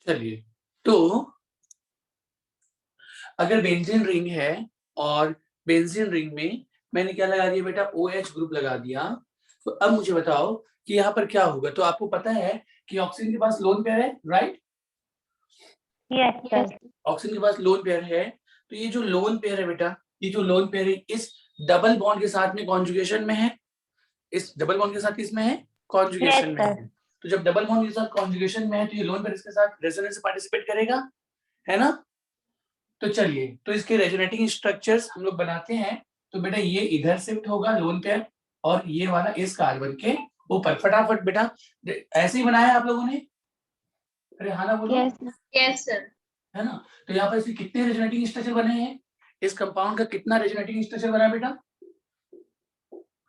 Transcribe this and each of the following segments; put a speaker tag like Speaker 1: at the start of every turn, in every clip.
Speaker 1: चलिए, तो अगर बेंजीन रिंग है और बेंजीन रिंग में मैंने क्या लगा दिया बेटा, OH ग्रुप लगा दिया, तो अब मुझे बताओ कि यहाँ पर क्या होगा। तो आपको पता है कि ऑक्सीजन के पास लोन पेयर है, राइट?
Speaker 2: Yes sir.
Speaker 1: ऑक्सीजन के पास लोन पेयर है, तो ये जो लोन पेयर है बेटा, ये जो लोन पेयर है इस डबल बॉन्ड के साथ में कॉन्जुगेशन में है। इस डबल बॉन्ड के साथ किसमें है? कॉन्जुगेशन में है। तो जब डबल बॉन्ड के साथ कॉन्जुगेशन में है तो ये लोन पेयर इसके साथ रेजोनेंस पार्टिसिपेट करेगा, है ना? तो चलिए, तो इसके रेजोनेटिंग स्ट्रक्चर्स हम लोग बनाते हैं। तो बेटा ये इधर शिफ्ट होगा लोन पेयर, और ये वाला इस कार्बन के ऊपर। फटाफट बेटा, ऐसे ही बनाया आप लोगों ने? अरे हाँ ना बोलो।
Speaker 2: Yes sir.
Speaker 1: है ना? तो यहाँ पर इसके कितने रेजोनेटिंग स्ट्रक्चर बने हैं? इस कंपाउंड का कितना रेजोनेटिंग स्ट्रक्चर बना है बेटा,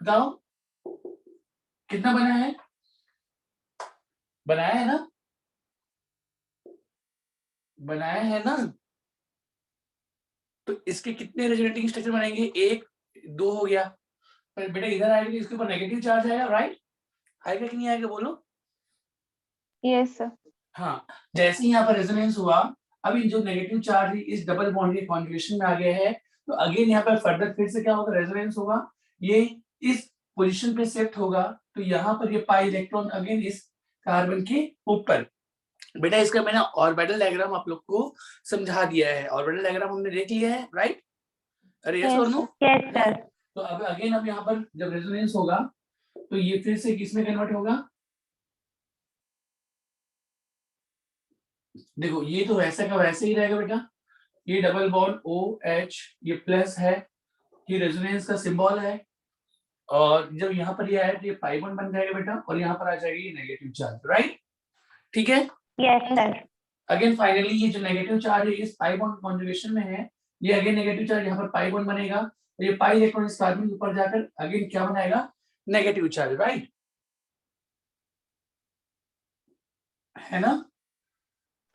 Speaker 1: बताओ कितना बना है? बनाया है ना? बनाया है ना? तो इसके कितने रेजोनेटिंग स्ट्रक्चर बनेंगे? एक, दो हो गया। पर बेटा इधर आएगा तो इसके ऊपर नेगेटिव चार्ज आएगा, राइट? आएगा कि नहीं आएगा बोलो?
Speaker 2: Yes sir.
Speaker 1: हाँ, जैसे ही यहाँ पर रेजोनेंस हुआ, अभी जो नेगेटिव चार्ज इस डबल बॉन्ड के कॉन्जुगेशन में आ गया है, तो अगेन यहाँ पर फर्दर फिर से क्या होगा, रेजोनेंस होगा, ये इस पोजीशन पे शिफ्ट होगा, तो यहाँ पर ये पाई इलेक्ट्रॉन अगेन इस कार्बन के ऊपर। बेटा इसका मैंने ऑर्बिटल डायग्राम आप लोग को समझा दिया है, ऑर्बिटल डायग्राम हमने देख लिया है, राइट? अरे यस और नो?
Speaker 2: Yes sir.
Speaker 1: तो अब अगेन अब यहाँ पर जब रेजोनेंस होगा तो ये फिर से किसमें कन्वर्ट होगा? देखो ये तो वैसे का वैसे ही रहेगा बेटा, ये डबल बॉन्ड OH, ये प्लस है, ये रेजोनेंस का सिंबल है, और जब यहाँ पर ये आया तो ये पाई बॉन्ड बन जाएगा बेटा, और यहाँ पर आ जाएगी ये नेगेटिव चार्ज, राइट? ठीक है।
Speaker 2: Yes sir.
Speaker 1: अगेन फाइनली ये जो नेगेटिव चार्ज है इस पाई बॉन्ड कॉन्जुगेशन में है, ये अगेन नेगेटिव चार्ज यहाँ पर पाई बॉन्ड बनेगा, तो ये पाई इलेक्ट्रॉन इस कार्बन के ऊपर जाकर अगेन क्या बनाएगा, नेगेटिव चार्ज, राइट? है ना?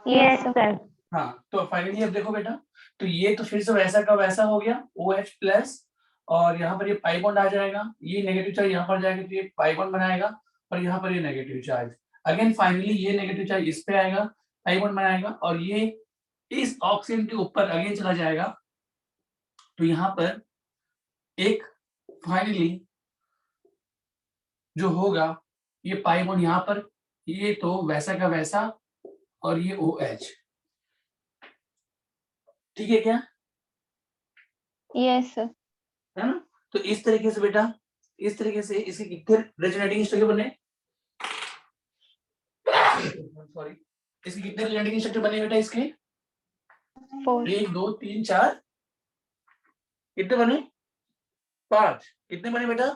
Speaker 2: Yes sir.
Speaker 1: हाँ, तो फाइनली अब देखो बेटा, तो ये तो फिर से वैसा का वैसा हो गया, OH प्लस, और यहाँ पर ये पाई बॉन्ड आ जाएगा, ये नेगेटिव चार्ज यहाँ पर जाएगा तो ये पाई बॉन्ड बनाएगा, और यहाँ पर ये नेगेटिव चार्ज अगेन फाइनली ये नेगेटिव चार्ज इस पे आएगा, पाई बॉन्ड बनाएगा, और ये इस ऑक्सीजन के ऊपर अगेन चला जाएगा, तो यहाँ पर एक फाइनली जो होगा, ये पाई बॉन्ड यहाँ पर, ये तो वैसा का वैसा, और ये OH, ठीक है क्या?
Speaker 2: Yes sir.
Speaker 1: है ना? तो इस तरीके से बेटा, इस तरीके से इसके कितने रेजोनेटिंग स्ट्रक्चर बने? सॉरी, इसके कितने रेजोनेटिंग स्ट्रक्चर बने बेटा इसके?
Speaker 2: 4।
Speaker 1: 1 2 3 4, कितने बने? 5। कितने बने बेटा?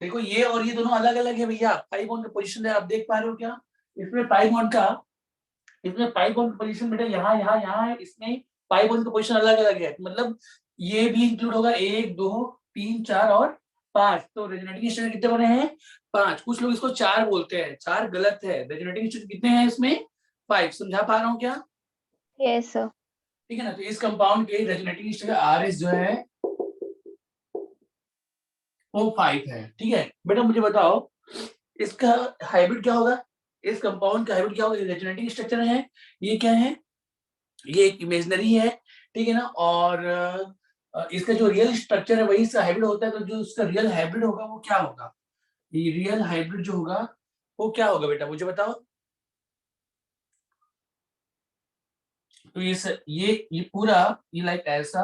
Speaker 1: देखो ये और ये दोनों अलग अलग है भैया, पाई बॉन्ड का पोजीशन है, आप देख पा रहे हो क्या? इसमें पाई बॉन्ड का, इसमें पाई बॉन्ड का पोजीशन बेटा यहाँ यहाँ यहाँ है, इसमें पाई बॉन्ड का पोजीशन अलग अलग है, मतलब ये भी इंक्लूड होगा 1 2 3 4 और 5। तो रेजोनेटिंग स्ट्रक्चर कितने बने हैं? 5। कुछ लोग इसको 4 बोलते हैं, 4 गलत है, रेजोनेटिंग स्ट्रक्चर कितने हैं इसमें? 5। समझा पा रहा हूँ क्या?
Speaker 2: Yes sir.
Speaker 1: ठीक है ना? तो इस कंपाउंड के रेजोनेटिंग स्ट्रक्चर RS जो है वो 5 है, ठीक है बेटा? मुझे बताओ इसका हाइब्रिड क्या होगा? इस कंपाउंड का हाइब्रिड क्या होगा? रेजोनेटिंग स्ट्रक्चर है, ये क्या है? ये एक इमेजिनरी है, ठीक है ना? और इसका जो रियल स्ट्रक्चर है वही इसका हाइब्रिड होता है, तो जो उसका रियल हाइब्रिड होगा वो क्या होगा? ये रियल हाइब्रिड जो होगा वो क्या होगा बेटा, मुझे बताओ। तो ये पूरा ये लाइक ऐसा,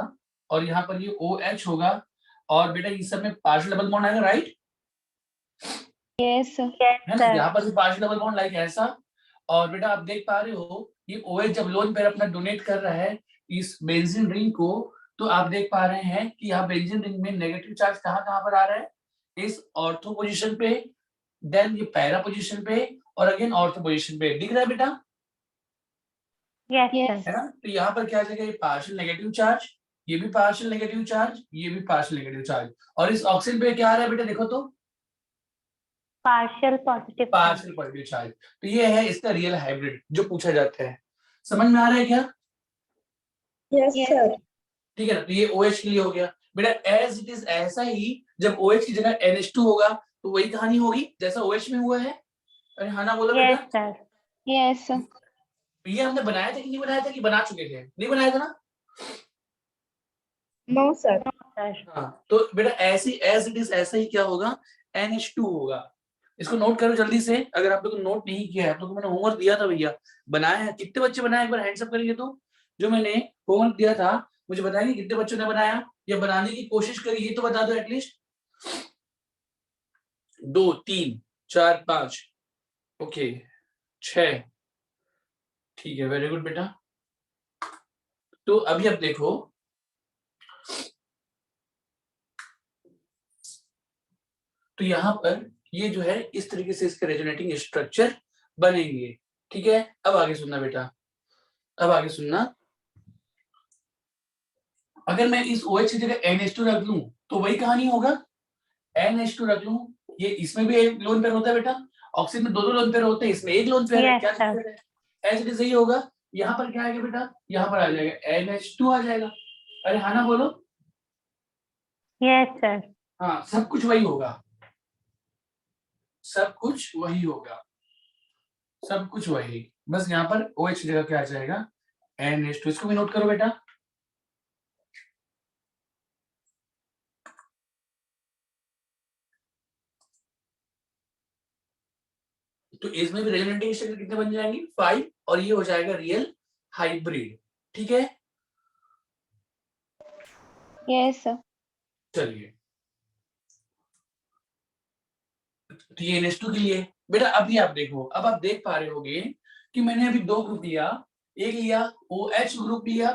Speaker 1: और यहाँ पर ये OH होगा, और बेटा इस सब में पार्शियल डबल बॉन्ड आएगा, राइट?
Speaker 2: यस
Speaker 1: है ना?
Speaker 2: सर।
Speaker 1: यहाँ पर भी पार्शियल डबल बॉन्ड लाइक ऐसा, और बेटा आप देख पा रहे हो ये OH जब लोन पेयर अपना डोनेट कर रहा है इस बेंजीन रिंग को, तो आप देख पा रहे हैं कि यहाँ बेंजीन रिंग में नेगेटिव चार्ज कहाँ कहाँ पर आ रहा है? इस ऑर्थो पोजीशन पे, देन ये पैरा पोजीशन पे, और अगेन ऑर्थो पोजीशन पे, दिख रहा है बेटा?
Speaker 2: यस
Speaker 1: है ना? तो यहाँ पर क्या आ जाएगा, ये पार्शियल नेगेटिव चार्ज, ये भी पार्शियल नेगेटिव चार्ज, ये भी पार्शियल नेगेटिव चार्ज, और इस ऑक्सीजन पे क्या आ रहा है बेटा, देखो तो
Speaker 2: partial positive.
Speaker 1: Partial positive charge. तो ये है इसका रियल हाइब्रिड जो पूछा जाता है। समझ में आ रहा है क्या?
Speaker 2: Yes sir.
Speaker 1: ठीक है ना? तो ये OH के लिए हो गया बेटा, एज इट इज ऐसा ही जब OH की जगह NH2 होगा तो वही कहानी होगी जैसा OH में हुआ है। अरे हाँ ना बोलो बेटा?
Speaker 2: Yes sir. यस।
Speaker 1: ये हमने बनाया था कि नहीं बनाया था, कि बना चुके थे? नहीं बनाया था ना?
Speaker 2: No sir.
Speaker 1: हाँ, तो बेटा ऐसे एज इट इज ऐसा ही क्या होगा, NH2 होगा। इसको नोट करो जल्दी से, अगर आप लोग नोट नहीं किया है, आप लोग को मैंने होमवर्क दिया था भैया, बनाया है? कितने बच्चे बनाए, एक बार हैंड्स अप करेंगे तो। जो मैंने होमवर्क दिया था मुझे बताएंगे कितने बच्चों ने बनाया या बनाने की कोशिश करी, ये तो बता दो एटलीस्ट। 2 3 4 5, ओके 6, ठीक है, वेरी गुड बेटा। तो अभी अब देखो, तो यहाँ पर ये जो है इस तरीके से इसके रेजोनेटिंग स्ट्रक्चर बनेंगे, ठीक है। अब आगे सुनना बेटा, अब आगे सुनना। अगर मैं इस OH की जगह NH2 रख लूं तो वही कहानी होगा, NH2 रख लूं, ये इसमें भी एक लोन पेयर होता है बेटा, ऑक्सीजन में 2 लोन पेयर होते हैं, इसमें एक लोन पेयर है, क्या दिक्कत है? एज इट इज यही होगा। यहाँ पर क्या आएगा बेटा, यहाँ पर आ जाएगा NH2 आ जाएगा। अरे हाँ ना बोलो।
Speaker 2: Yes sir.
Speaker 1: हाँ, सब कुछ वही होगा, सब कुछ वही होगा, सब कुछ वही, बस यहाँ पर OH की जगह क्या आ जाएगा, NH2। इसको भी नोट करो बेटा। तो इसमें भी रेजोनेटिंग स्ट्रक्चर कितने बन जाएंगे, 5, और ये हो जाएगा रियल हाइब्रिड, ठीक है।
Speaker 2: Yes sir.
Speaker 1: चलिए, तो ये NH2 के लिए बेटा। अभी आप देखो, अब आप देख पा रहे होगे कि मैंने अभी 2 ग्रुप लिया, एक लिया OH ग्रुप लिया,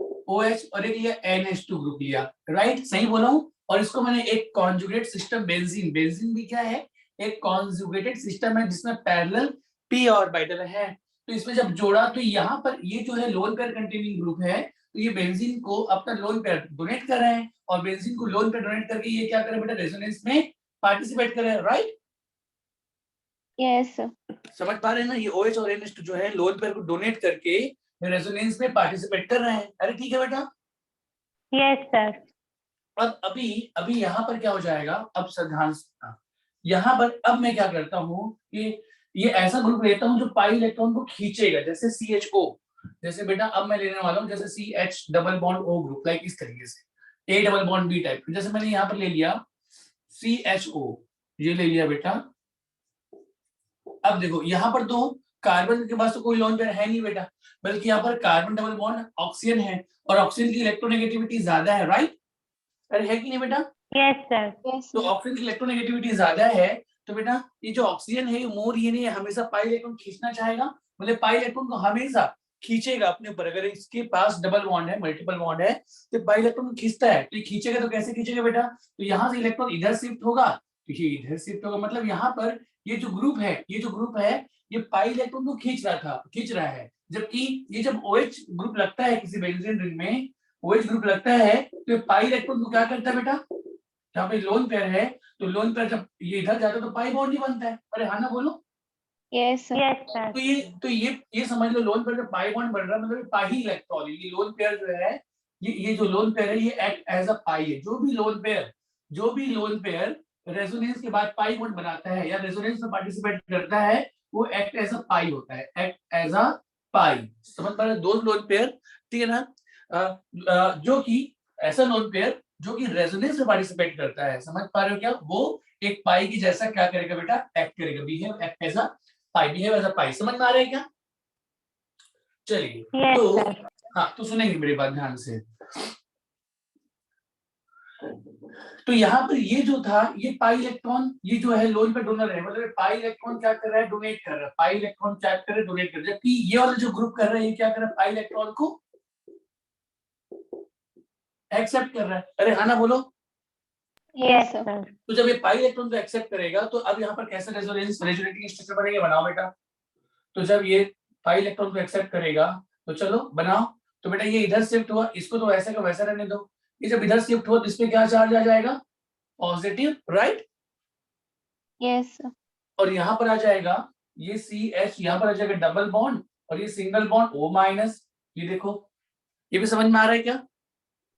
Speaker 1: OH, और एक लिया NH2 ग्रुप लिया, राइट, सही बोला हूं। और इसको मैंने एक कॉन्जुगेट सिस्टम, बेंजीन, बेंजीन भी क्या है, एक कॉन्जुगेटेड सिस्टम है जिसमें पैरेलल p ऑर्बिटल है। तो इसमें जब जोड़ा तो यहाँ पर ये जो है लोन पेयर कंटेनिंग ग्रुप है, तो ये बेंजीन को अपना लोन पेयर डोनेट कर रहे हैं, और बेंजीन को लोन पेयर डोनेट करके ये क्या करे बेटा, रेजोनेंस में पार्टिसिपेट कर रहे हैं, राइट।
Speaker 2: Yes sir.
Speaker 1: समझ पा रहे हैं ना, ये OH और NH2 जो है लोन पेयर को डोनेट करके रेजोनेंस में पार्टिसिपेट कर रहे हैं। अरे ठीक है बेटा।
Speaker 2: Yes sir.
Speaker 1: अब अभी अभी यहाँ पर क्या हो जाएगा, अब ध्यान से यहाँ पर अब मैं क्या करता हूँ कि ये ऐसा ग्रुप लेता हूँ जो पाई इलेक्ट्रॉन को खींचेगा, जैसे CHO। जैसे बेटा अब मैं लेने वाला हूँ जैसे CH double bond O group, like इस तरीके से A double bond B type. जैसे मैंने यहाँ पर ले लिया CHO, ये ले लिया बेटा। अब देखो यहाँ पर तो कार्बन के पास तो कोई लोन पेयर है नहीं बेटा, बल्कि यहाँ पर कार्बन डबल बॉन्ड ऑक्सीजन है, और ऑक्सीजन की इलेक्ट्रोनेगेटिविटी ज्यादा है, राइट। अरे है कि नहीं बेटा?
Speaker 2: Yes sir.
Speaker 1: तो ऑक्सीजन की इलेक्ट्रोनेगेटिविटी ज्यादा है, तो बेटा ये जो ऑक्सीजन है ये मोर ये नहीं है, हमेशा पाई इलेक्ट्रॉन खींचना चाहेगा, मतलब पाई इलेक्ट्रॉन को हमेशा खींचेगा अपने ऊपर। अगर इसके पास डबल बॉन्ड है, मल्टीपल बॉन्ड है, तो पाई इलेक्ट्रॉन खींचता है। तो ये खींचेगा तो कैसे खींचेगा बेटा, तो यहाँ से इलेक्ट्रॉन इधर शिफ्ट होगा, तो ये इधर शिफ्ट होगा, मतलब यहाँ पर ये जो ग्रुप है, ये जो ग्रुप है, ये पाई इलेक्ट्रॉन को खींच रहा था, खींच रहा है। जबकि ये जब OH ग्रुप लगता है किसी बेंजीन रिंग में, OH ग्रुप लगता है, तो ये पाई इलेक्ट्रॉन को क्या करता है बेटा, जहाँ पे लोन पेयर है, तो लोन पेयर जब ये इधर जाता है तो पाई बॉन्ड ही बनता है। अरे हाँ ना बोलो।
Speaker 2: Yes sir.
Speaker 1: तो ये समझ लो, लोन पेयर जब पाई बॉन्ड बन रहा है मतलब पाई इलेक्ट्रॉन, ये लोन पेयर जो है, ये जो लोन पेयर है ये एक्ट एज अ पाई है। जो भी लोन पेयर रेजोनेंस के बाद पाई बॉन्ड बनाता है या रेजोनेंस में पार्टिसिपेट करता है, वो एक्ट एज अ पाई होता है, एक्ट एज अ पाई। समझ पा रहे, दो लोन पेयर, ठीक है ना। जो कि ऐसा लोन पेयर जो कि रेजोनेंस में पार्टिसिपेट करता है, समझ पा रहे हो क्या, वो एक पाई की जैसा क्या करेगा बेटा, एक्ट करेगा, behave act as a pi, behave as a pi. समझ में आ रहा है क्या? चलिए तो हाँ, तो सुनेंगे मेरी बात ध्यान से। तो यहाँ पर ये जो था, ये पाई इलेक्ट्रॉन, ये जो है लोन पे डोनर है, मतलब पाई इलेक्ट्रॉन क्या कर रहा है, डोनेट कर रहा है। पाई इलेक्ट्रॉन क्या कर रहा है, डोनेट कर रहा है। जबकि ये वाला जो ग्रुप कर रहा है, ये क्या कर रहा है, पाई इलेक्ट्रॉन को एक्सेप्ट कर रहा है। अरे हाँ ना बोलो।
Speaker 2: Yes sir.
Speaker 1: तो जब ये पाई इलेक्ट्रॉन को एक्सेप्ट करेगा, तो अब यहाँ पर कैसे रेजोनेटिंग स्ट्रक्चर बनेगा, बनाओ बेटा। तो जब ये पाई इलेक्ट्रॉन को एक्सेप्ट करेगा, तो चलो बनाओ। तो बेटा ये इधर शिफ्ट हुआ, इसको तो वैसे का वैसा रहने दो। ये जब इधर शिफ्ट हुआ तो इसमें क्या चार्ज आ जाएगा, पॉजिटिव, राइट।
Speaker 2: Yes sir.
Speaker 1: और यहाँ पर आ जाएगा ये CH, यहाँ पर आ जाएगा डबल बॉन्ड, और ये सिंगल बॉन्ड O-। ये देखो, ये भी समझ में आ रहा है क्या?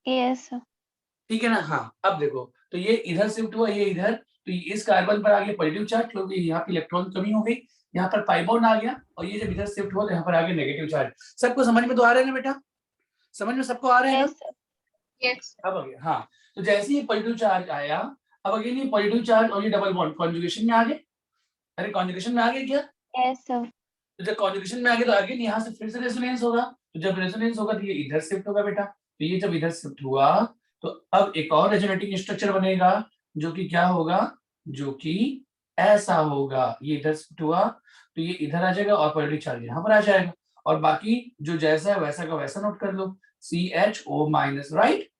Speaker 2: Yes sir.
Speaker 1: ठीक है ना। हाँ, अब देखो, तो ये इधर शिफ्ट हुआ, ये इधर, तो इस कार्बन पर आ गया पॉजिटिव चार्ज, क्योंकि यहाँ पे इलेक्ट्रॉन कमी हो गई। यहाँ पर पाई बॉन्ड आ गया और ये जब इधर शिफ्ट हुआ तो यहाँ पर आ गया नेगेटिव चार्ज। सबको समझ में तो आ रहा है ना बेटा? समझ में सबको आ रहा है ना?
Speaker 2: Yes, sir.
Speaker 3: Yes.
Speaker 1: अब आ गया, हाँ। तो जैसे ही पॉजिटिव चार्ज आया, अब अगेन ये पॉजिटिव चार्ज और ये डबल बॉन्ड कॉन्जुगेशन में आ गए। अरे कॉन्जुगेशन में आ गए क्या?
Speaker 2: Yes, sir.
Speaker 1: तो जब कॉन्जुगेशन में आ गए तो अगेन यहाँ से फिर से रेजोनेंस होगा। तो जब रेजोनेंस होगा तो ये इधर शिफ्ट होगा बेटा। तो ये जब इधर शिफ्ट हुआ तो अब एक और रेजोनेटिंग स्ट्रक्चर बनेगा, जो कि क्या होगा, जो कि ऐसा होगा। ये इधर शिफ्ट हुआ तो ये इधर आ जाएगा और पॉजिटिव चार्ज यहाँ पर आ जाएगा। और बाकी जो जैसा है वैसा का वैसा नोट कर लो, CHO minus, right.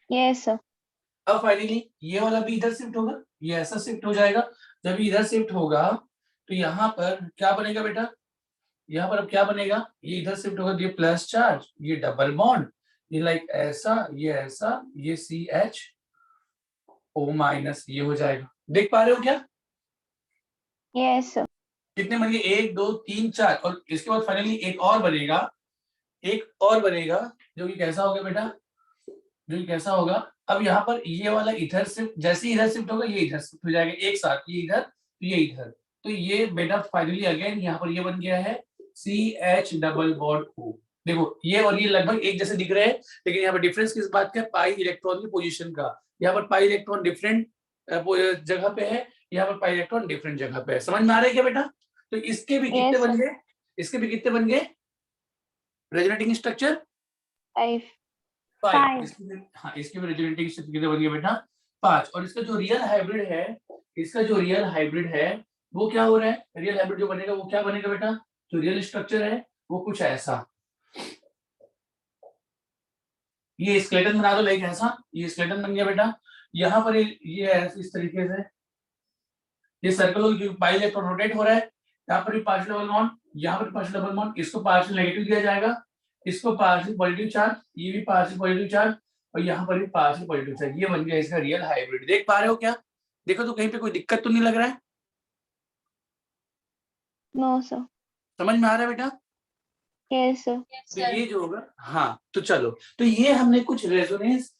Speaker 2: Yes, sir.
Speaker 1: अब फाइनली ये वाला भी इधर शिफ्ट होगा, ये ऐसा शिफ्ट हो जाएगा। जब इधर शिफ्ट होगा तो यहाँ पर क्या बनेगा बेटा, यहाँ पर अब क्या बनेगा, ये इधर शिफ्ट होगा, ये प्लस चार्ज, ये डबल बॉन्ड, ये लाइक ऐसा, ये CHO माइनस, ये हो जाएगा। देख पा रहे हो क्या?
Speaker 2: Yes, sir.
Speaker 1: कितने बन गए, 1 2 3 4। और इसके बाद फाइनली एक और बनेगा, जो कि कैसा होगा बेटा, जो कि कैसा होगा, अब यहाँ पर ये वाला इधर शिफ्ट, जैसे इधर शिफ्ट होगा ये इधर शिफ्ट हो जाएगा एक साथ, ये इधर तो ये इधर। तो ये बेटा फाइनली अगेन यहाँ पर ये बन गया है CH डबल बॉन्ड O। देखो ये और ये लगभग एक जैसे दिख रहे हैं, लेकिन यहाँ पर डिफरेंस किस बात का, पाई इलेक्ट्रॉन की पोजीशन का। यहाँ पर पाई इलेक्ट्रॉन डिफरेंट जगह पे है, यहाँ पर पाई इलेक्ट्रॉन डिफरेंट जगह पे है। समझ में आ रहा है क्या बेटा? तो इसके भी कितने
Speaker 2: Yes,
Speaker 1: बन
Speaker 2: sir.
Speaker 1: गए, इसके भी कितने बन गए रेजोनेटिंग स्ट्रक्चर?
Speaker 2: 5.
Speaker 1: 5।
Speaker 2: Five.
Speaker 1: हाँ, इसके भी रेजोनेटिंग स्ट्रक्चर कितने बन गए बेटा? 5। और इसका जो रियल हाइब्रिड है, वो क्या हो रहा है, रियल हाइब्रिड जो बनेगा वो क्या बनेगा बेटा, जो रियल स्ट्रक्चर है वो कुछ ऐसा, ये स्केलेटन बना दो लाइक ऐसा, ये स्केलेटन बन गया बेटा। यहाँ पर ये ऐसे इस तरीके से ये सर्कल पाई इलेक्ट्रॉन रोटेट हो रहा है, यहाँ पर भी पार्शियल डबल बॉन्ड, यहाँ पर पार्शियल डबल बॉन्ड, इसको पार्शियल नेगेटिव दिया जाएगा, इसको पार्शियल पॉजिटिव चार्ज, ये भी पार्शियल पॉजिटिव चार्ज, और यहाँ पर भी पार्शियल पॉजिटिव चार्ज। ये बन गया इसका रियल हाइब्रिड। देख पा रहे हो क्या? देखो तो कहीं पे कोई दिक्कत तो नहीं लग रहा है?
Speaker 2: No, sir.
Speaker 1: समझ में आ रहा है बेटा?
Speaker 2: Yes, sir.
Speaker 3: Yes,
Speaker 1: तो
Speaker 3: sir.
Speaker 1: ये जो होगा, हाँ तो चलो, तो ये हमने कुछ रेजोनेंस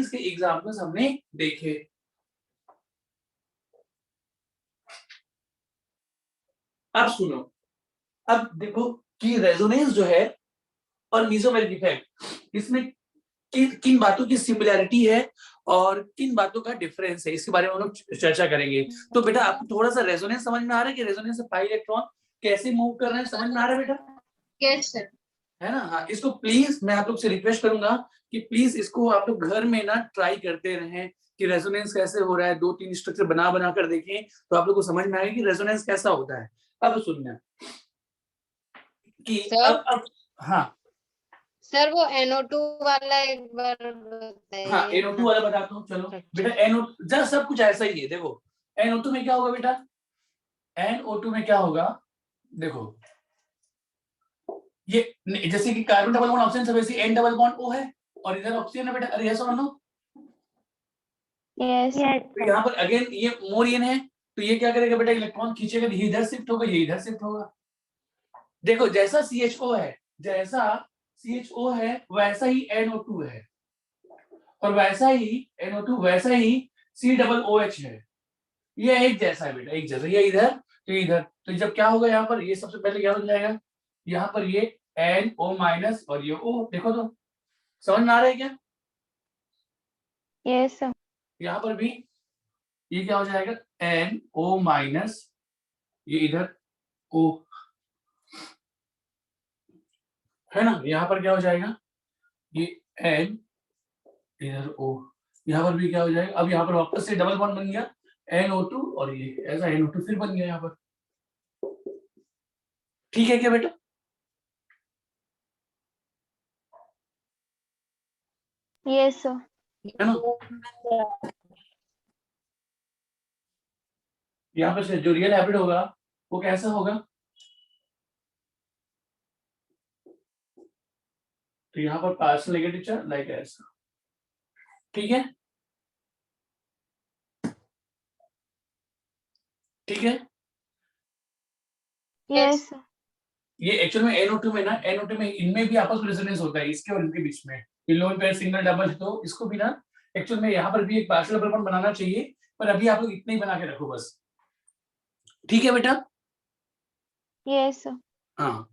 Speaker 1: के एग्जाम्पल्स हमने देखे। अब सुनो, अब देखो कि रेजोनेंस जो है और मीसोमेरिक इफेक्ट, इसमें किन बातों की सिमिलैरिटी है और किन बातों का डिफरेंस है, इसके बारे में हम लोग चर्चा करेंगे। तो बेटा आपको थोड़ा सा रेजोनेंस समझ में आ रहा है कि रेजोनेंस से पाई इलेक्ट्रॉन कैसे मूव कर रहे हैं, समझ में आ रहा है बेटा?
Speaker 3: Yes, sir.
Speaker 1: है ना? हाँ, इसको प्लीज मैं आप लोग से रिक्वेस्ट करूंगा कि प्लीज इसको आप लोग घर में ना ट्राई करते रहें कि रेजोनेंस कैसे हो रहा है, 2-3 स्ट्रक्चर बना कर देखें तो आप लोग को समझ में आएगा कि रेजोनेंस कैसा होता है। अब सुनना कि अब हाँ
Speaker 3: सर वो NO2 वाला एक बार बताइए।
Speaker 1: हाँ, NO2 वाला बताता हूँ। चलो बेटा, NO2 जरा सब कुछ ऐसा ही है। देखो NO2 में क्या होगा बेटा, NO2 में क्या होगा, देखो ये जैसे कि कार्बन डबल बॉन्ड ऑक्सीजन, वैसे N डबल बॉन्ड O है और इधर ऑक्सीजन है बेटा। अरे यस और नो?
Speaker 2: Yes.
Speaker 1: तो यहाँ पर अगेन ये मोर N है, तो ये क्या करेगा बेटा, इलेक्ट्रॉन खींचेगा, ये इधर शिफ्ट होगा, ये इधर शिफ्ट होगा। देखो जैसा CHO है वैसा ही NO2 है, और वैसा ही NO2 वैसा ही COOH है। ये एक जैसा है बेटा, एक जैसा, ये इधर तो इधर। तो जब क्या होगा यहाँ पर, ये सबसे पहले क्या हो जाएगा, यहाँ पर ये NO माइनस और ये O। देखो तो समझ में आ रहा है क्या?
Speaker 2: Yes, sir.
Speaker 1: यहाँ पर भी ये क्या हो जाएगा, NO माइनस, ये इधर O है ना। यहाँ पर क्या हो जाएगा, ये N इधर O, यहाँ पर भी क्या हो जाएगा, अब यहाँ पर वापस से डबल बॉन्ड बन गया NO2 और ये ऐसा NO2 फिर बन गया यहाँ पर। ठीक है क्या बेटा?
Speaker 2: Yes, sir.
Speaker 1: है ना? यहाँ पर से जो रियल हाइब्रिड होगा वो कैसा होगा, तो यहाँ पर पार्शियल नेगेटिव चार्ज लाइक ऐसा। ठीक है, ठीक है।
Speaker 2: Yes, sir.
Speaker 1: ये एक्चुअल में NO2 में ना, NO2 में इनमें भी आपस में रेजोनेंस होता है, इसके और इनके बीच में। ये लोन पेयर सिंगल डबल, तो इसको भी ना एक्चुअल में यहाँ पर भी एक पार्शियल डबल बॉन्ड बनाना चाहिए, पर अभी आप लोग इतना ही बना के रखो बस। ठीक है बेटा?
Speaker 2: Yes, sir.
Speaker 1: हाँ,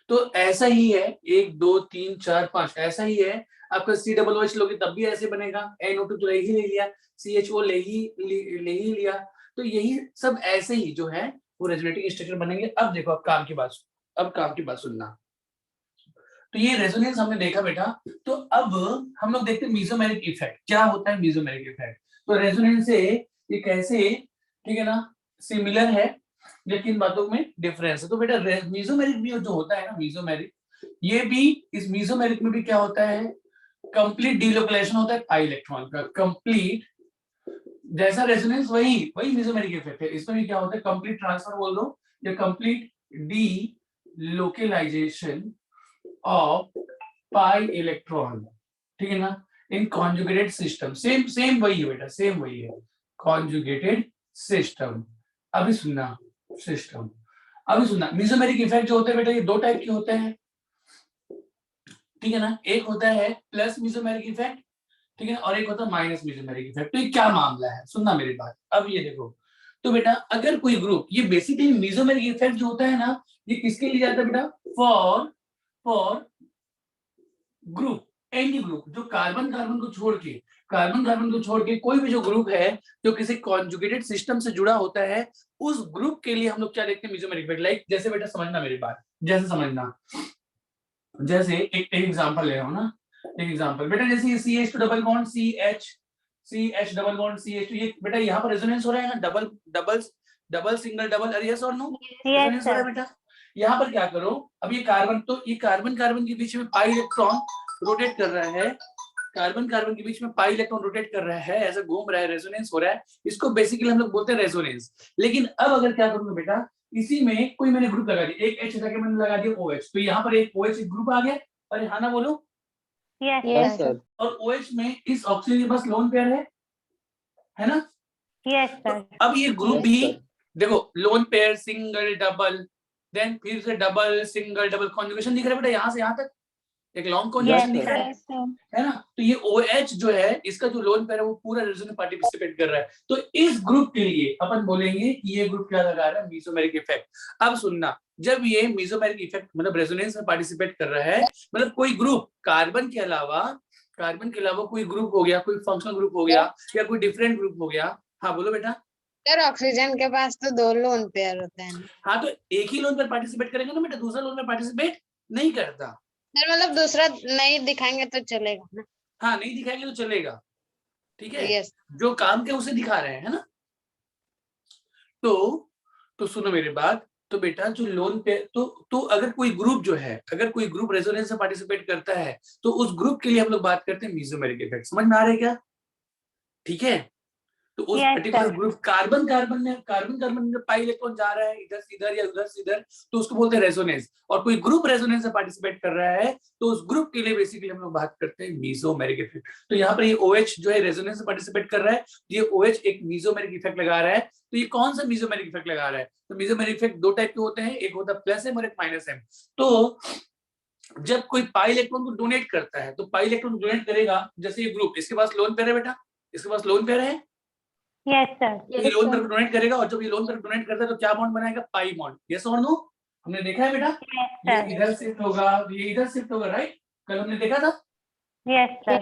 Speaker 1: तो ऐसा ही है, 1 2 3 4 5 ऐसा ही है। आपका COOH लोगे तब भी ऐसे बनेगा, NO2 तो ले ही ले लिया, CHO ले ही लिया, तो यही सब ऐसे ही जो है वो रेजोनेटिंग स्ट्रक्चर बनेंगे। अब देखो, अब काम की बात सुनना। तो ये रेजोनेंस हमने देखा बेटा, तो अब हम लोग देखते हैं मेसोमेरिक इफेक्ट। क्या होता है मेसोमेरिक इफेक्ट? तो रेजोनेंस से ये कैसे, ठीक है ना, सिमिलर है लेकिन बातों में डिफरेंस है। तो बेटा मेसोमेरिक भी जो होता है ना, मेसोमेरिक, ये भी, इस मेसोमेरिक में भी क्या होता है, कंप्लीट डीलोकलाइजेशन होता है पाई इलेक्ट्रॉन का, कंप्लीट, जैसा रेजोनेंस वही मेसोमेरिक इफेक्ट है। इसमें भी क्या होता है, कंप्लीट ट्रांसफर बोल दो या complete delocalisation of pi electron, ठीक है ना, इन कॉन्जुगेटेड सिस्टम। सेम वही है बेटा, सेम वही है, कॉन्जुगेटेड सिस्टम। अभी सुनना मेसोमेरिक इफेक्ट जो होते हैं बेटा, ये दो टाइप के होते हैं, ठीक है ना। एक होता है प्लस मेसोमेरिक इफेक्ट, ठीक है, और एक होता है माइनस मेसोमेरिक इफेक्ट। तो ये क्या मामला है, सुनना मेरी बात। अब ये देखो, तो बेटा अगर कोई ग्रुप, ये बेसिकली मेसोमेरिक इफेक्ट जो होता है ना, ये किसके लिए जाता है बेटा, फॉर ग्रुप, एनी ग्रुप जो कार्बन कार्बन को छोड़ के कोई भी जो ग्रुप है जो किसी कॉन्जुगेटेड सिस्टम से जुड़ा होता है, उस ग्रुप के लिए हम लोग क्या देखते हैं, मेसोमेरिक इफेक्ट। लाइक जैसे बेटा समझना मेरी बात, जैसे एक एग्जांपल ले रहा हूं ना, एक एग्जांपल बेटा, जैसे CH2 double bond CH double bond CH2, ये बेटा यहाँ पर रेजोनेंस हो रहा है ना, डबल सिंगल डबल, अरे यस और नो, रेजोनेंस हो रहा है बेटा। यहाँ पर क्या करो, अब ये कार्बन, तो ये कार्बन कार्बन के बीच में पाई इलेक्ट्रॉन रोटेट कर रहा है, ऐसा घूम रहा है, रेजोनेंस हो रहा है, इसको बेसिकली हम लोग बोलते हैं रेजोनेंस। लेकिन अब अगर क्या करूंगा बेटा, इसी में कोई मैंने ग्रुप लगा दिया, एक H हटा के मैंने लगा दिया OH, तो यहाँ पर एक OH ग्रुप आ गया, अरे हाँ ना बोलो,
Speaker 2: Yes, sir.
Speaker 1: और OH में इस ऑक्सीजन के पास लोन पेयर है ना।
Speaker 2: Yes,
Speaker 1: तो
Speaker 2: sir.
Speaker 1: अब ये ग्रुप भी देखो, lone pair, single double, then फिर से डबल सिंगल डबल, कॉन्जुगेशन दिख रहा है बेटा, यहाँ से यहाँ तक एक लॉन्ग कॉन्जुगेशन दिख रहा है,
Speaker 2: Yes, sir.
Speaker 1: है ना। तो ये OH जो है, इसका जो लोन पेयर है वो पूरा रेजोनेंस में पार्टिसिपेट कर रहा है। तो इस ग्रुप के लिए अपन बोलेंगे कि ये ग्रुप क्या लगा रहा है, मेसोमेरिक इफेक्ट। अब सुनना, जब ये मेसोमेरिक इफेक्ट मतलब रेजोनेंस में पार्टिसिपेट कर रहा है, मतलब कोई ग्रुप कार्बन के अलावा कोई ग्रुप हो गया, कोई फंक्शनल ग्रुप हो गया या कोई डिफरेंट ग्रुप हो गया। हाँ बोलो बेटा।
Speaker 3: सर ऑक्सीजन के पास तो 2 लोन पेयर होते हैं।
Speaker 1: हाँ, तो एक ही लोन पर पार्टिसिपेट करेंगे ना बेटा, दूसरा लोन में पार्टिसिपेट नहीं करता।
Speaker 3: सर मतलब दूसरा नहीं दिखाएंगे तो चलेगा ना?
Speaker 1: हाँ, नहीं दिखाएंगे तो चलेगा, ठीक है,
Speaker 3: यस।
Speaker 1: जो काम के उसे दिखा रहे हैं, है ना। तो सुनो मेरी बात, तो बेटा जो लोन पे, तो अगर कोई ग्रुप जो है, अगर कोई ग्रुप रेजोनेंस में पार्टिसिपेट करता है, तो उस ग्रुप के लिए हम लोग बात करते हैं मेसोमेरिक इफेक्ट। समझ में आ रहा है क्या? ठीक है, तो उस
Speaker 2: Yes,
Speaker 1: particular
Speaker 2: sir.
Speaker 1: Group carbon carbon में पाई इलेक्ट्रॉन जा रहा है इधर से इधर या उधर से इधर, तो उसको बोलते हैं रेजोनेंस। और कोई ग्रुप रेजोनेंस से पार्टिसिपेट कर रहा है, तो उस ग्रुप के लिए बेसिकली हम लोग बात करते हैं मेसोमेरिक इफेक्ट। तो यहाँ पर ये OH जो है रेजोनेंस से पार्टिसिपेट कर रहा है, ये OH एक मेसोमेरिक इफेक्ट लगा रहा है। तो ये कौन सा मेसोमेरिक इफेक्ट लगा रहा है? तो मेसोमेरिक इफेक्ट दो टाइप के होते हैं, एक होता है प्लस एम और एक माइनस एम। तो जब कोई पाई इलेक्ट्रॉन को डोनेट करता है, तो पाई इलेक्ट्रॉन डोनेट करेगा, जैसे ये ग्रुप, इसके पास लोन पेयर है बेटा, इसके पास लोन पेयर है,
Speaker 2: Yes, sir.
Speaker 1: ये लोन पेयर डोनेट करेगा, और जब ये लोन पेयर डोनेट करता है तो क्या बॉन्ड बनाएगा, पाई बॉन्ड। यस और नो, हमने देखा है बेटा, ये
Speaker 2: Yes, sir.
Speaker 1: इधर शिफ्ट होगा, ये इधर शिफ्ट होगा, राइट, कल हमने देखा था।
Speaker 2: Yes, sir.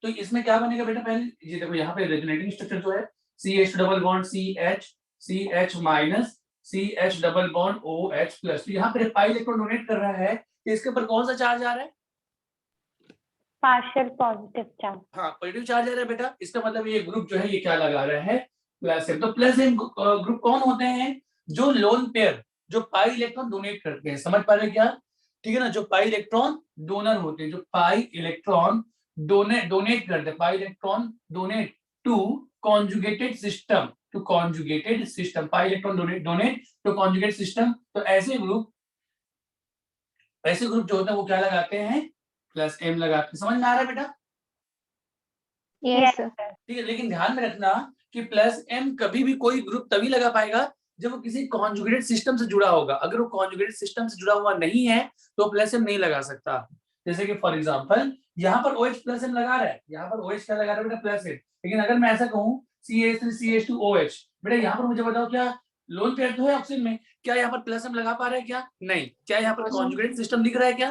Speaker 1: तो इसमें क्या बनेगा बेटा, पहले ये देखो, यहाँ पे रेजोनेटिंग स्ट्रक्चर जो है, CH double bond CH minus CH double bond OH plus. तो यहाँ पे पाई इलेक्ट्रॉन डोनेट कर रहा है, तो इसके ऊपर कौन सा चार्ज आ रहा है,
Speaker 2: Partial positive charge.
Speaker 1: हाँ पॉजिटिव चार्ज आ रहा है बेटा। इसका मतलब ये ग्रुप जो है ये क्या लगा रहा है, प्लस एम। तो प्लस एम ग्रुप कौन होते हैं, जो लोन पेयर, जो पाई इलेक्ट्रॉन डोनेट करते हैं। समझ पा रहे क्या? ठीक है ना, जो पाई इलेक्ट्रॉन डोनर होते हैं, जो पाई इलेक्ट्रॉन डोनेट करते हैं, pi electron donate to conjugated system, pi electron donate to conjugate system. तो ऐसे ग्रुप जो होते हैं वो क्या लगाते हैं, प्लस एम लगाते हैं। समझ में आ रहा है बेटा?
Speaker 2: Yes, sir.
Speaker 1: ठीक है, लेकिन ध्यान में रखना कि प्लस एम कभी भी कोई ग्रुप तभी लगा पाएगा जब वो किसी कॉन्जुगेटेड सिस्टम से जुड़ा होगा। अगर वो कॉन्जुगेटेड सिस्टम से जुड़ा हुआ नहीं है तो प्लस एम नहीं लगा सकता। जैसे कि फॉर एग्जांपल यहाँ पर OH प्लस एम लगा रहा है, यहाँ पर OH क्या लगा रहा है बेटा, प्लस एम। लेकिन अगर मैं ऐसा कहूँ CH3CH2OH। बेटा यहाँ पर मुझे बताओ, क्या लोन पेयर तो है ऑक्सीजन में, क्या यहाँ पर प्लस एम लगा पा रहे हैं क्या? नहीं। क्या यहाँ पर कॉन्जुगेट सिस्टम दिख रहा है क्या?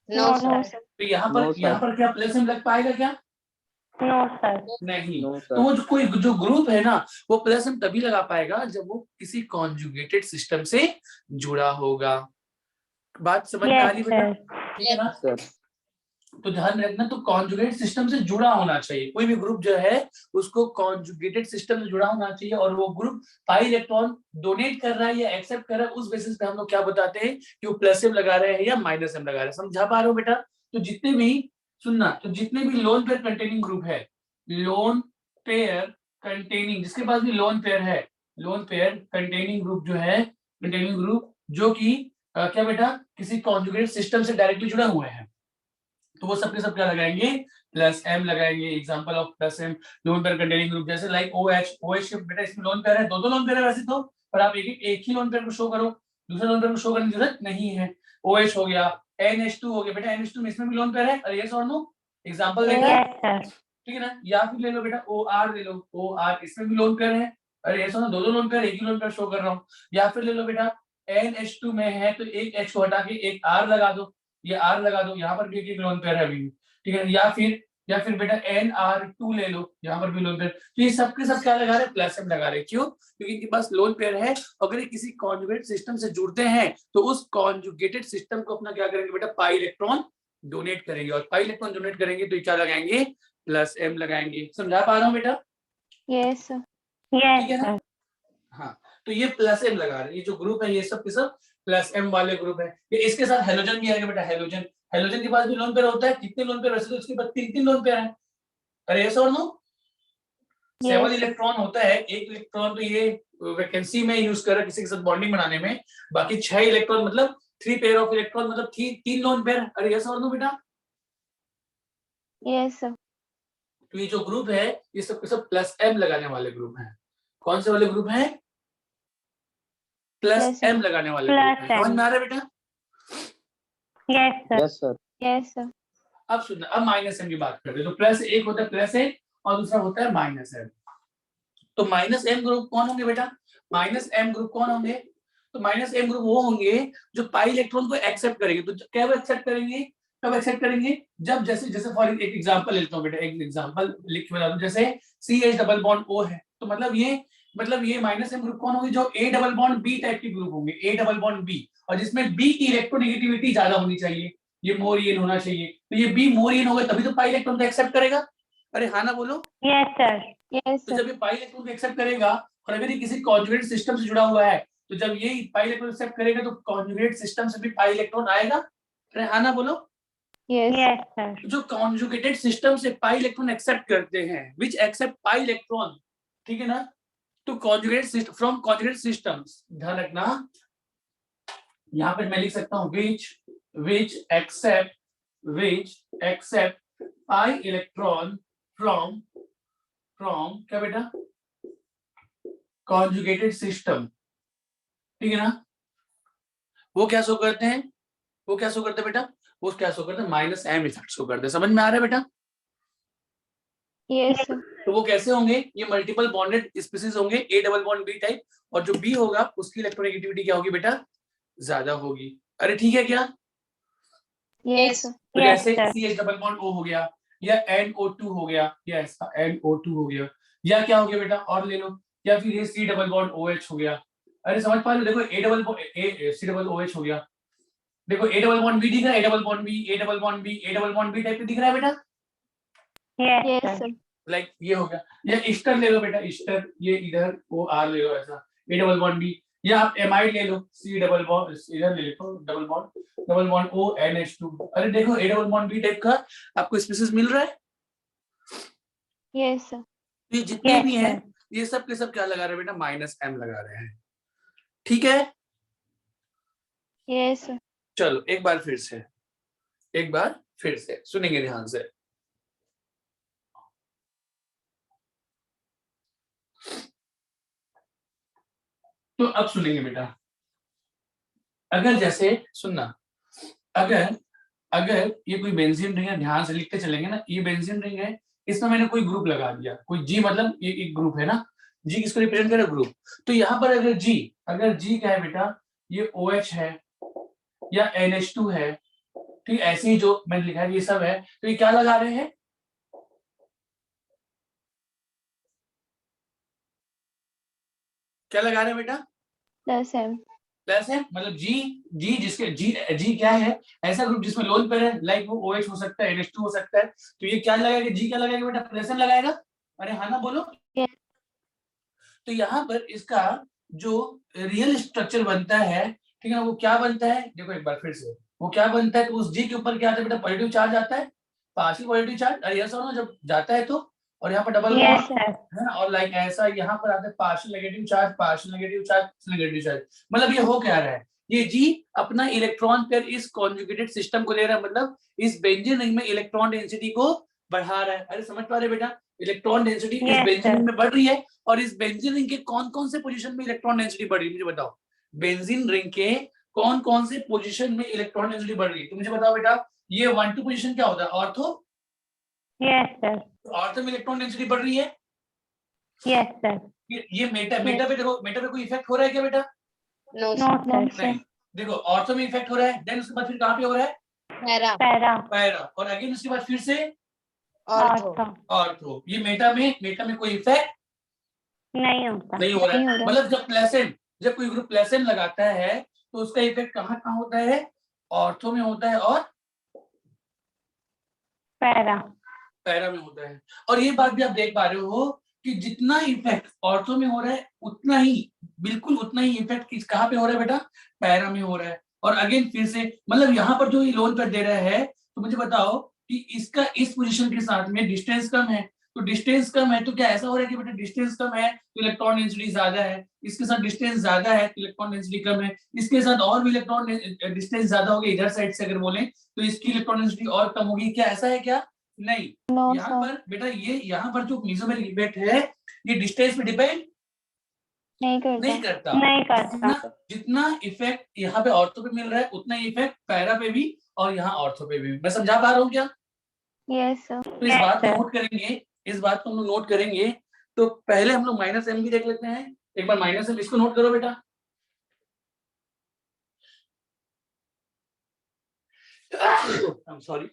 Speaker 3: No
Speaker 2: No,
Speaker 3: sir
Speaker 2: sir.
Speaker 1: तो यहाँ
Speaker 4: No,
Speaker 1: पर
Speaker 4: sir.
Speaker 1: यहाँ पर क्या प्लस एम लग पाएगा क्या?
Speaker 2: No, sir.
Speaker 1: नहीं।
Speaker 4: No,
Speaker 1: तो
Speaker 4: sir.
Speaker 1: वो जो ग्रुप है ना, वो प्लस एम तभी लगा पाएगा जब वो किसी कॉन्जुगेटेड सिस्टम से जुड़ा होगा। बात समझ में आ रही
Speaker 2: Yes,
Speaker 1: है बेटा?
Speaker 2: sir.
Speaker 1: ठीक है ना?
Speaker 4: Sir.
Speaker 1: तो ध्यान में रखना, तो कॉन्जुगेट सिस्टम से जुड़ा होना चाहिए। कोई भी ग्रुप जो है उसको कॉन्जुगेटेड सिस्टम से जुड़ा होना चाहिए, और वो ग्रुप पाई इलेक्ट्रॉन डोनेट कर रहा है या एक्सेप्ट कर रहा है, उस बेसिस पे हम लोग क्या बताते हैं कि वो प्लस एम लगा रहे हैं या माइनस एम लगा रहे हैं। समझा पा रहे हो बेटा? तो जितने भी सुनना, तो जितने भी लोन पेयर कंटेनिंग ग्रुप है, लोन पेयर कंटेनिंग, जिसके पास भी लोन पेयर है, लोन पेयर कंटेनिंग ग्रुप जो है, कंटेनिंग ग्रुप जो कि क्या बेटा किसी कॉन्जुगेट सिस्टम से डायरेक्टली जुड़े हुए हैं, तो वो सबके सब क्या लगाएंगे? प्लस एम लगाएंगे। Example of plus M lone pair containing group जैसे लाइक OH बेटा इसमें लोन पेयर है, दो लोन पेयर है वैसे तो, पर आप एक ही लोन पेयर को शो करो, दूसरे लोन पेयर को शो करने की जरूरत नहीं है। OH हो गया, NH2 हो गया, बेटा NH2 में इसमें भी लोन पेयर है, और यस और नो? एग्जांपल देखो,
Speaker 2: Yes, sir.
Speaker 1: ठीक है ना? या फिर ले लो बेटा OR ले लो, OR इसमें भी लोन पेयर है, अरे ऐसा ना दो लोन पेयर, एक ही लोन पेयर शो कर रहा हूँ। या फिर ले लो बेटा NH2 में है तो एक H को हटा के एक R लगा दो, ये R लगा दो, यहाँ पर भी एक लोन पेयर है अभी भी, ठीक है। या फिर बेटा NR2 ले लो, यहाँ पर भी लोन पेयर। तो ये सबके सब क्या लगा रहे हैं? प्लस एम लगा रहे हैं। क्यों? क्योंकि इनके पास लोन पेयर है। अगर ये किसी कॉन्जुगेट सिस्टम से जुड़ते हैं तो उस कॉन्जुगेटेड सिस्टम को अपना क्या करेंगे बेटा? पाई इलेक्ट्रॉन डोनेट करेंगे, और पाई इलेक्ट्रॉन डोनेट करेंगे तो ये क्या लगाएंगे? प्लस एम लगाएंगे। समझा पा रहा हूँ बेटा?
Speaker 2: Yes, sir. Yes,
Speaker 1: ठीक है ना?
Speaker 2: sir.
Speaker 1: हाँ, तो ये प्लस एम लगा रहे हैं। ये जो ग्रुप है ये सब के सब प्लस एम वाले ग्रुप है। ये इसके साथ हेलोजन भी आएगा बेटा। हेलोजन हेलोजन के पास भी लोन पेयर होता है। कितने लोन पेयर? वैसे तो इसके पास 3 लोन पेयर है। अरे यस और नो? 7
Speaker 2: Yes.
Speaker 1: इलेक्ट्रॉन होता है। एक इलेक्ट्रॉन तो ये वैकेंसी में यूज कर रहा है किसी के साथ बॉन्डिंग बनाने में, बाकी 6 इलेक्ट्रॉन मतलब 3 पेयर ऑफ इलेक्ट्रॉन मतलब 3 लोन पेयर। अरे यस और नो बेटा?
Speaker 2: Yes, sir.
Speaker 1: तो ये जो ग्रुप है ये सब के सब प्लस एम लगाने वाले ग्रुप हैं। कौन से वाले ग्रुप हैं? Plus
Speaker 2: Yes,
Speaker 1: M
Speaker 2: sir.
Speaker 1: लगाने वाले
Speaker 2: Plus
Speaker 1: ग्रुप हैं। समझ
Speaker 2: M.
Speaker 1: में आ रहा है बेटा?
Speaker 2: Yes, sir.
Speaker 4: Yes, sir.
Speaker 2: Yes, sir.
Speaker 1: अब सुनना, अब माइनस एम की बात करते हैं। तो प्लस एक होता है प्लस एम, और दूसरा होता है माइनस एम। तो माइनस एम ग्रुप कौन होंगे बेटा? माइनस एम ग्रुप कौन होंगे? तो माइनस एम ग्रुप वो होंगे जो पाई इलेक्ट्रॉन को एक्सेप्ट करेंगे। तो क्या वो एक्सेप्ट करेंगे? कब एक्सेप्ट करेंगे? जब जैसे जैसे फॉर एक एग्जांपल लेता हूँ बेटा, एक एग्जांपल लिख के बता दूं। जैसे CH डबल बॉन्ड O है, तो मतलब ये माइनस एम ग्रुप कौन होंगे? जो A double bond B type के ग्रुप होंगे, A डबल बॉन्ड B, और जिसमें B की इलेक्ट्रोनेगेटिविटी ज्यादा होनी चाहिए, ये मोर ईएन होना चाहिए। तो ये B मोर ईएन होगा तभी तो पाई इलेक्ट्रॉन को एक्सेप्ट करेगा। अरे हाँ ना बोलो?
Speaker 2: Yes, sir. Yes,
Speaker 1: तो
Speaker 2: sir.
Speaker 1: जब ये पाई इलेक्ट्रॉन को एक्सेप्ट करेगा, और अगर ये किसी कॉन्जुगेट सिस्टम से जुड़ा हुआ है, तो जब ये पाई इलेक्ट्रॉन एक्सेप्ट करेगा तो कॉन्जुगेट सिस्टम से भी पाई इलेक्ट्रॉन आएगा। अरे हाँ ना बोलो?
Speaker 2: Yes. Yes, sir.
Speaker 1: जो कॉन्जुगेटेड सिस्टम से पाई इलेक्ट्रॉन एक्सेप्ट करते हैं, विच एक्सेप्ट पाई इलेक्ट्रॉन, ठीक है ना? तो conjugate system, from conjugate systems, ध्यान रखना यहाँ पे मैं लिख सकता हूँ which accept pi electron from क्या बेटा? कॉन्जुगेटेड सिस्टम, ठीक है ना? वो क्या शो करते हैं? बेटा? वो क्या शो करते हैं? माइनस एम इफेक्ट शो करते हैं। समझ में आ रहा है बेटा?
Speaker 2: Yes, sir.
Speaker 1: तो वो कैसे होंगे? ये मल्टीपल बॉन्डेड स्पीसीज होंगे, A double bond B type, और जो B होगा उसकी इलेक्ट्रोनेगेटिविटी क्या होगी बेटा? ज्यादा होगी। अरे ठीक है क्या?
Speaker 2: Yes, sir.
Speaker 1: तो
Speaker 2: Yes,
Speaker 1: जैसे
Speaker 2: sir.
Speaker 1: CH double bond O हो गया, या NO2 हो गया, या ऐसा NO2 हो गया, या क्या हो गया बेटा? और ले लो, या फिर ये C डबल बॉन्ड OH हो गया। अरे समझ पा रहे हो? देखो C डबल OH हो गया, देखो A डबल बॉन्ड B दिख रहा है, A double bond B, A double bond B, A double bond B type में दिख रहा है बेटा?
Speaker 2: Yes, sir.
Speaker 1: लाइक ये हो गया। या ईस्टर ले लो बेटा, ईस्टर, ये इधर OR ले लो ऐसा, A डबल बॉन्ड B, या आप एमाइड ले लो, C डबल बॉन्ड, इधर ले लो डबल बॉन्ड O NH2। अरे देखो A double bond B type का आपको स्पीशीज मिल रहा है।
Speaker 2: Yes, sir.
Speaker 1: ये जितने
Speaker 2: Yes,
Speaker 1: भी हैं
Speaker 2: sir.
Speaker 1: ये सब के सब क्या लगा रहे हैं बेटा? माइनस एम लगा रहे हैं, ठीक है?
Speaker 2: Yes, sir.
Speaker 1: चलो एक बार फिर से सुनेंगे ध्यान से। तो अब सुनेंगे बेटा, अगर जैसे सुनना, अगर ये कोई बेंजीन रिंग है, ध्यान से लिखते चलेंगे ना, ये बेंजीन रिंग है, इसमें मैंने कोई ग्रुप लगा दिया, कोई जी मतलब ये एक ग्रुप है ना, जी किसको रिप्रेजेंट करे, ग्रुप। तो यहाँ पर अगर जी क्या है बेटा, ये OH है या NH2 है, ठीक, ऐसे ही जो मैंने लिखा है ये सब है, तो ये क्या लगा रहे हैं, क्या लगा रहे हैं बेटा,
Speaker 2: प्लस एम।
Speaker 1: प्लस है, मतलब जी जिसके जी क्या है, ऐसा ग्रुप जिसमें लोन पेयर है, लाइक वो OH हो सकता है, NH2 हो सकता है, तो ये क्या लगाएगा, जी क्या लगाएगा बेटा, प्लस एम लगाएगा। अरे हाँ ना बोलो।
Speaker 2: Yes.
Speaker 1: तो यहाँ पर इसका जो रियल स्ट्रक्चर बनता है, ठीक है ना, वो क्या बनता है, देखो एक बार फिर से, वो क्या बनता है, तो उस जी के ऊपर क्या आता है बेटा, पॉजिटिव चार्ज आता है, पार्शियल पॉजिटिव चार्ज, अरे यस और नो, जब जाता है तो, और यहाँ पर डबल
Speaker 2: Yes,
Speaker 1: बॉन्ड
Speaker 2: sir.
Speaker 1: है ना, और लाइक ऐसा यहाँ पर आता है partial negative charge, partial negative charge, negative charge, मतलब ये हो क्या रहा है, ये जी अपना इलेक्ट्रॉन पेयर इस कॉन्जुगेटेड सिस्टम को ले रहा है, मतलब इस बेंजीन रिंग में इलेक्ट्रॉन डेंसिटी को बढ़ा रहा है। अरे समझ पा रहे बेटा, इलेक्ट्रॉन डेंसिटी इस
Speaker 2: Yes,
Speaker 1: बेंजीन
Speaker 2: sir.
Speaker 1: रिंग में बढ़ रही है, और इस बेंजीन रिंग के कौन कौन से पोजीशन में इलेक्ट्रॉन डेंसिटी बढ़ रही है, मुझे बताओ, बेंजीन रिंग के कौन कौन से पोजीशन में इलेक्ट्रॉन डेंसिटी बढ़ रही है, तो मुझे बताओ बेटा, ये 1-2 पोजीशन क्या होता है, ऑर्थो,
Speaker 2: Yes, sir.
Speaker 1: ऑर्थो में इलेक्ट्रॉन डेंसिटी बढ़ रही है।
Speaker 2: Yes, sir.
Speaker 1: ये मेटा पे देखो, मेटा पे कोई इफेक्ट हो रहा है क्या बेटा,
Speaker 3: नो
Speaker 2: No, sir.
Speaker 1: नहीं, देखो ऑर्थो में इफेक्ट हो रहा है, देन उसके बाद फिर कहाँ पे हो रहा है,
Speaker 3: पैरा
Speaker 2: Para.
Speaker 1: पैरा, और अगेन उसके बाद फिर से
Speaker 3: ऑर्थो
Speaker 2: Ortho.
Speaker 1: ऑर्थो। ये मेटा में कोई इफेक्ट
Speaker 2: नहीं होता.
Speaker 1: नहीं हो रहा
Speaker 2: नहीं
Speaker 1: है,
Speaker 2: हो रहा.
Speaker 1: मतलब जब कोई ग्रुप प्लेसेंट लगाता है तो उसका इफेक्ट कहाँ कहाँ होता है, ऑर्थो में होता है और
Speaker 2: Para.
Speaker 1: पैरा में होता है। और ये बात भी आप देख पा रहे हो कि जितना इफेक्ट ऑर्थो में हो रहा है, उतना ही, बिल्कुल उतना ही इफेक्ट किस कहाँ पे हो रहा है बेटा, पैरा में हो रहा है। और अगेन फिर से, मतलब यहाँ पर जो ये लोन पर दे रहा है, तो मुझे बताओ कि इसका इस पोजीशन के साथ में डिस्टेंस कम है, तो डिस्टेंस कम है तो क्या ऐसा हो रहा है कि बेटा डिस्टेंस कम है तो इलेक्ट्रॉन डेंसिटी ज्यादा है, इसके साथ डिस्टेंस ज्यादा है तो इलेक्ट्रॉन डेंसिटी कम है, इसके साथ और भी इलेक्ट्रॉन डिस्टेंस ज्यादा हो गया इधर साइड से अगर बोले, तो इसकी इलेक्ट्रॉन डेंसिटी और कम होगी, क्या ऐसा है क्या, नहीं।
Speaker 2: No,
Speaker 1: यहाँ
Speaker 2: sir.
Speaker 1: पर बेटा ये यहाँ पर जो मेसोमेरिक इफेक्ट है, ये डिस्टेंस पे डिपेंड
Speaker 2: नहीं करता.
Speaker 1: नहीं करता,
Speaker 2: नहीं करता.
Speaker 1: जितना इफेक्ट यहाँ पे ऑर्थो पे मिल रहा है, उतना ही इफेक्ट पैरा पे भी और यहाँ ऑर्थो पे भी। मैं समझा पा रहा हूँ क्या,
Speaker 2: Yes, sir.
Speaker 1: तो इस बात को नोट करेंगे, इस बात को हम लोग नोट करेंगे। तो पहले हम लोग माइनस एम भी देख लेते हैं, एक बार माइनस एम इसको नोट करो बेटा, सॉरी।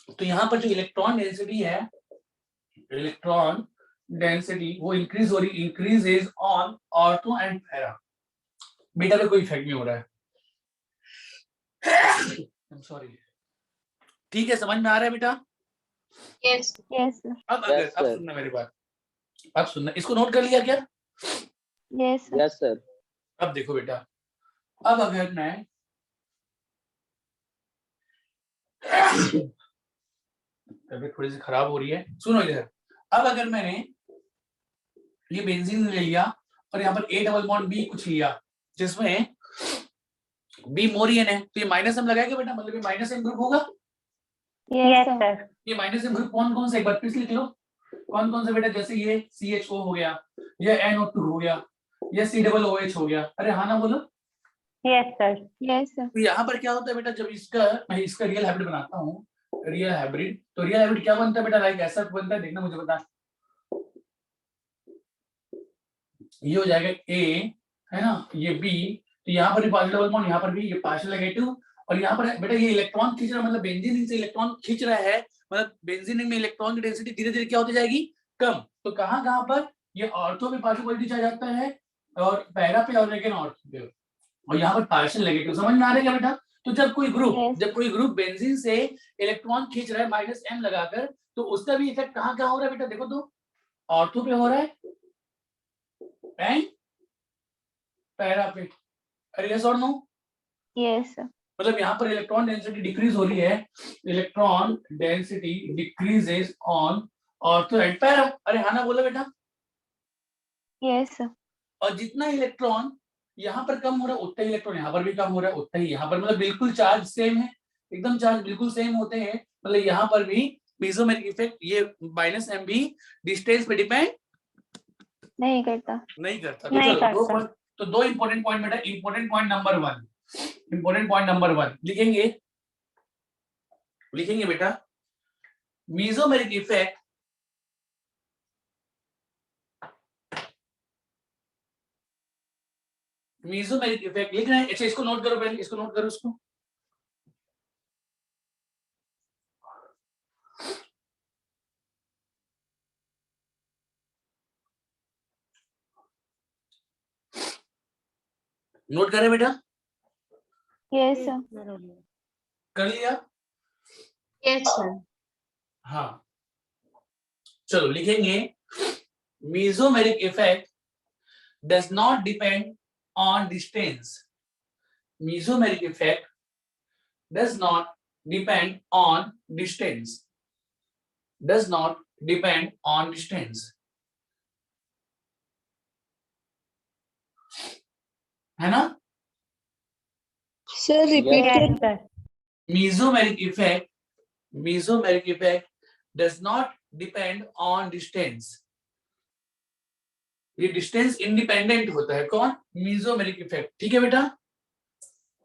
Speaker 1: तो यहाँ पर जो इलेक्ट्रॉन डेंसिटी है, इलेक्ट्रॉन डेंसिटी वो इंक्रीज हो रही, increases on ortho and para, beta पे कोई इफेक्ट नहीं हो रहा है। सॉरी, ठीक है, समझ में आ रहा है बेटा।
Speaker 3: Yes
Speaker 2: Yes, sir.
Speaker 1: अब अगर
Speaker 4: Yes,
Speaker 1: अब
Speaker 4: sir.
Speaker 1: सुनना मेरी बात, अब सुनना, इसको नोट कर लिया क्या,
Speaker 2: Yes, sir.
Speaker 4: Yes, sir.
Speaker 1: अब देखो बेटा, अब अगर मैं तबीयत थोड़ी सी खराब हो रही है, सुनो इधर, अब अगर मैंने ये बेंजीन ले लिया और यहाँ पर A डबल बॉन्ड B कुछ लिया जिसमें B मोरियन है, तो ये माइनस एम लगाएगा बेटा, मतलब ये माइनस एम ग्रुप होगा।
Speaker 2: Yes, sir.
Speaker 1: ये माइनस एम ग्रुप कौन कौन से, एक बार फिर से लिख लो, कौन कौन से बेटा, जैसे ये CHO हो गया, ये NO2 हो गया, ये COOH हो गया, अरे हाँ ना बोलो।
Speaker 2: Yes, sir. Yes, sir.
Speaker 1: तो यहाँ पर क्या होता है बेटा, जब मैं इसका रियल हाइब्रिड बनाता हूँ, रियल हाइब्रिड, तो रियल हाइब्रिड क्या बनता है बेटा, लाइक ऐसा बनता है, देखना मुझे बता, ये हो जाएगा A है ना, ये B, तो यहाँ पर भी पार्शियल डबल बॉन्ड, यहाँ पर भी ये पार्शियल नेगेटिव, और यहाँ पर बेटा ये इलेक्ट्रॉन खींच रहा है, मतलब बेंजीन रिंग से इलेक्ट्रॉन खींच रहा है, मतलब बेंजीन रिंग में इलेक्ट्रॉन की डेंसिटी धीरे धीरे क्या होती जाएगी, कम। तो कहाँ कहाँ पर, ये ऑर्थो में पार्शियल पॉजिटिव चार्ज आता है और पैरा पे और लेकिन ऑर्थो पे, और यहाँ पर पार्शियल नेगेटिव, समझ में आ रहा है क्या बेटा। तो जब कोई ग्रुप बेंजीन से इलेक्ट्रॉन खींच रहा है माइनस एम लगाकर, तो उसका भी इफेक्ट कहाँ कहाँ हो रहा है बेटा, देखो तो ऑर्थो पे हो रहा है एंड पैरा पे, अरे यस और नो।
Speaker 2: Yes, sir.
Speaker 1: मतलब यहाँ पर इलेक्ट्रॉन डेंसिटी डिक्रीज हो रही है, electron density decreases on ortho and para, अरे हाँ ना बोला बेटा।
Speaker 2: Yes, sir.
Speaker 1: और जितना इलेक्ट्रॉन यहाँ पर कम हो रहा है, उतना ही इलेक्ट्रॉन यहाँ पर भी कम हो रहा है, उतना ही यहाँ पर, मतलब बिल्कुल चार्ज सेम है, एकदम चार्ज बिल्कुल सेम होते हैं, मतलब यहाँ पर भी मेसोमेरिक इफेक्ट, ये माइनस एम भी डिस्टेंस पे डिपेंड
Speaker 2: नहीं करता.
Speaker 1: नहीं करता।
Speaker 2: नहीं
Speaker 1: तो चलो
Speaker 2: करता.
Speaker 1: तो दो इंपॉर्टेंट पॉइंट बेटा, इंपॉर्टेंट पॉइंट नंबर वन लिखेंगे बेटा, मेसोमेरिक इफेक्ट मीसोमेरिक इफेक्ट लिख रहे हैं। अच्छा इसको नोट करो, पहले इसको नोट करो उसको। नोट करे बेटा,
Speaker 2: Yes.
Speaker 1: कर लिया?
Speaker 3: Yes sir.
Speaker 1: हाँ चलो लिखेंगे, मीसोमेरिक effect does not depend on distance. Mesomeric effect does not depend on distance. Does not depend on distance. है ना?
Speaker 3: Sir repeat
Speaker 2: Yes, sir.
Speaker 1: Mesomeric effect does not depend on distance. ये distance independent होता है। कौन? मीसोमेरिक effect. ठीक है बेटा?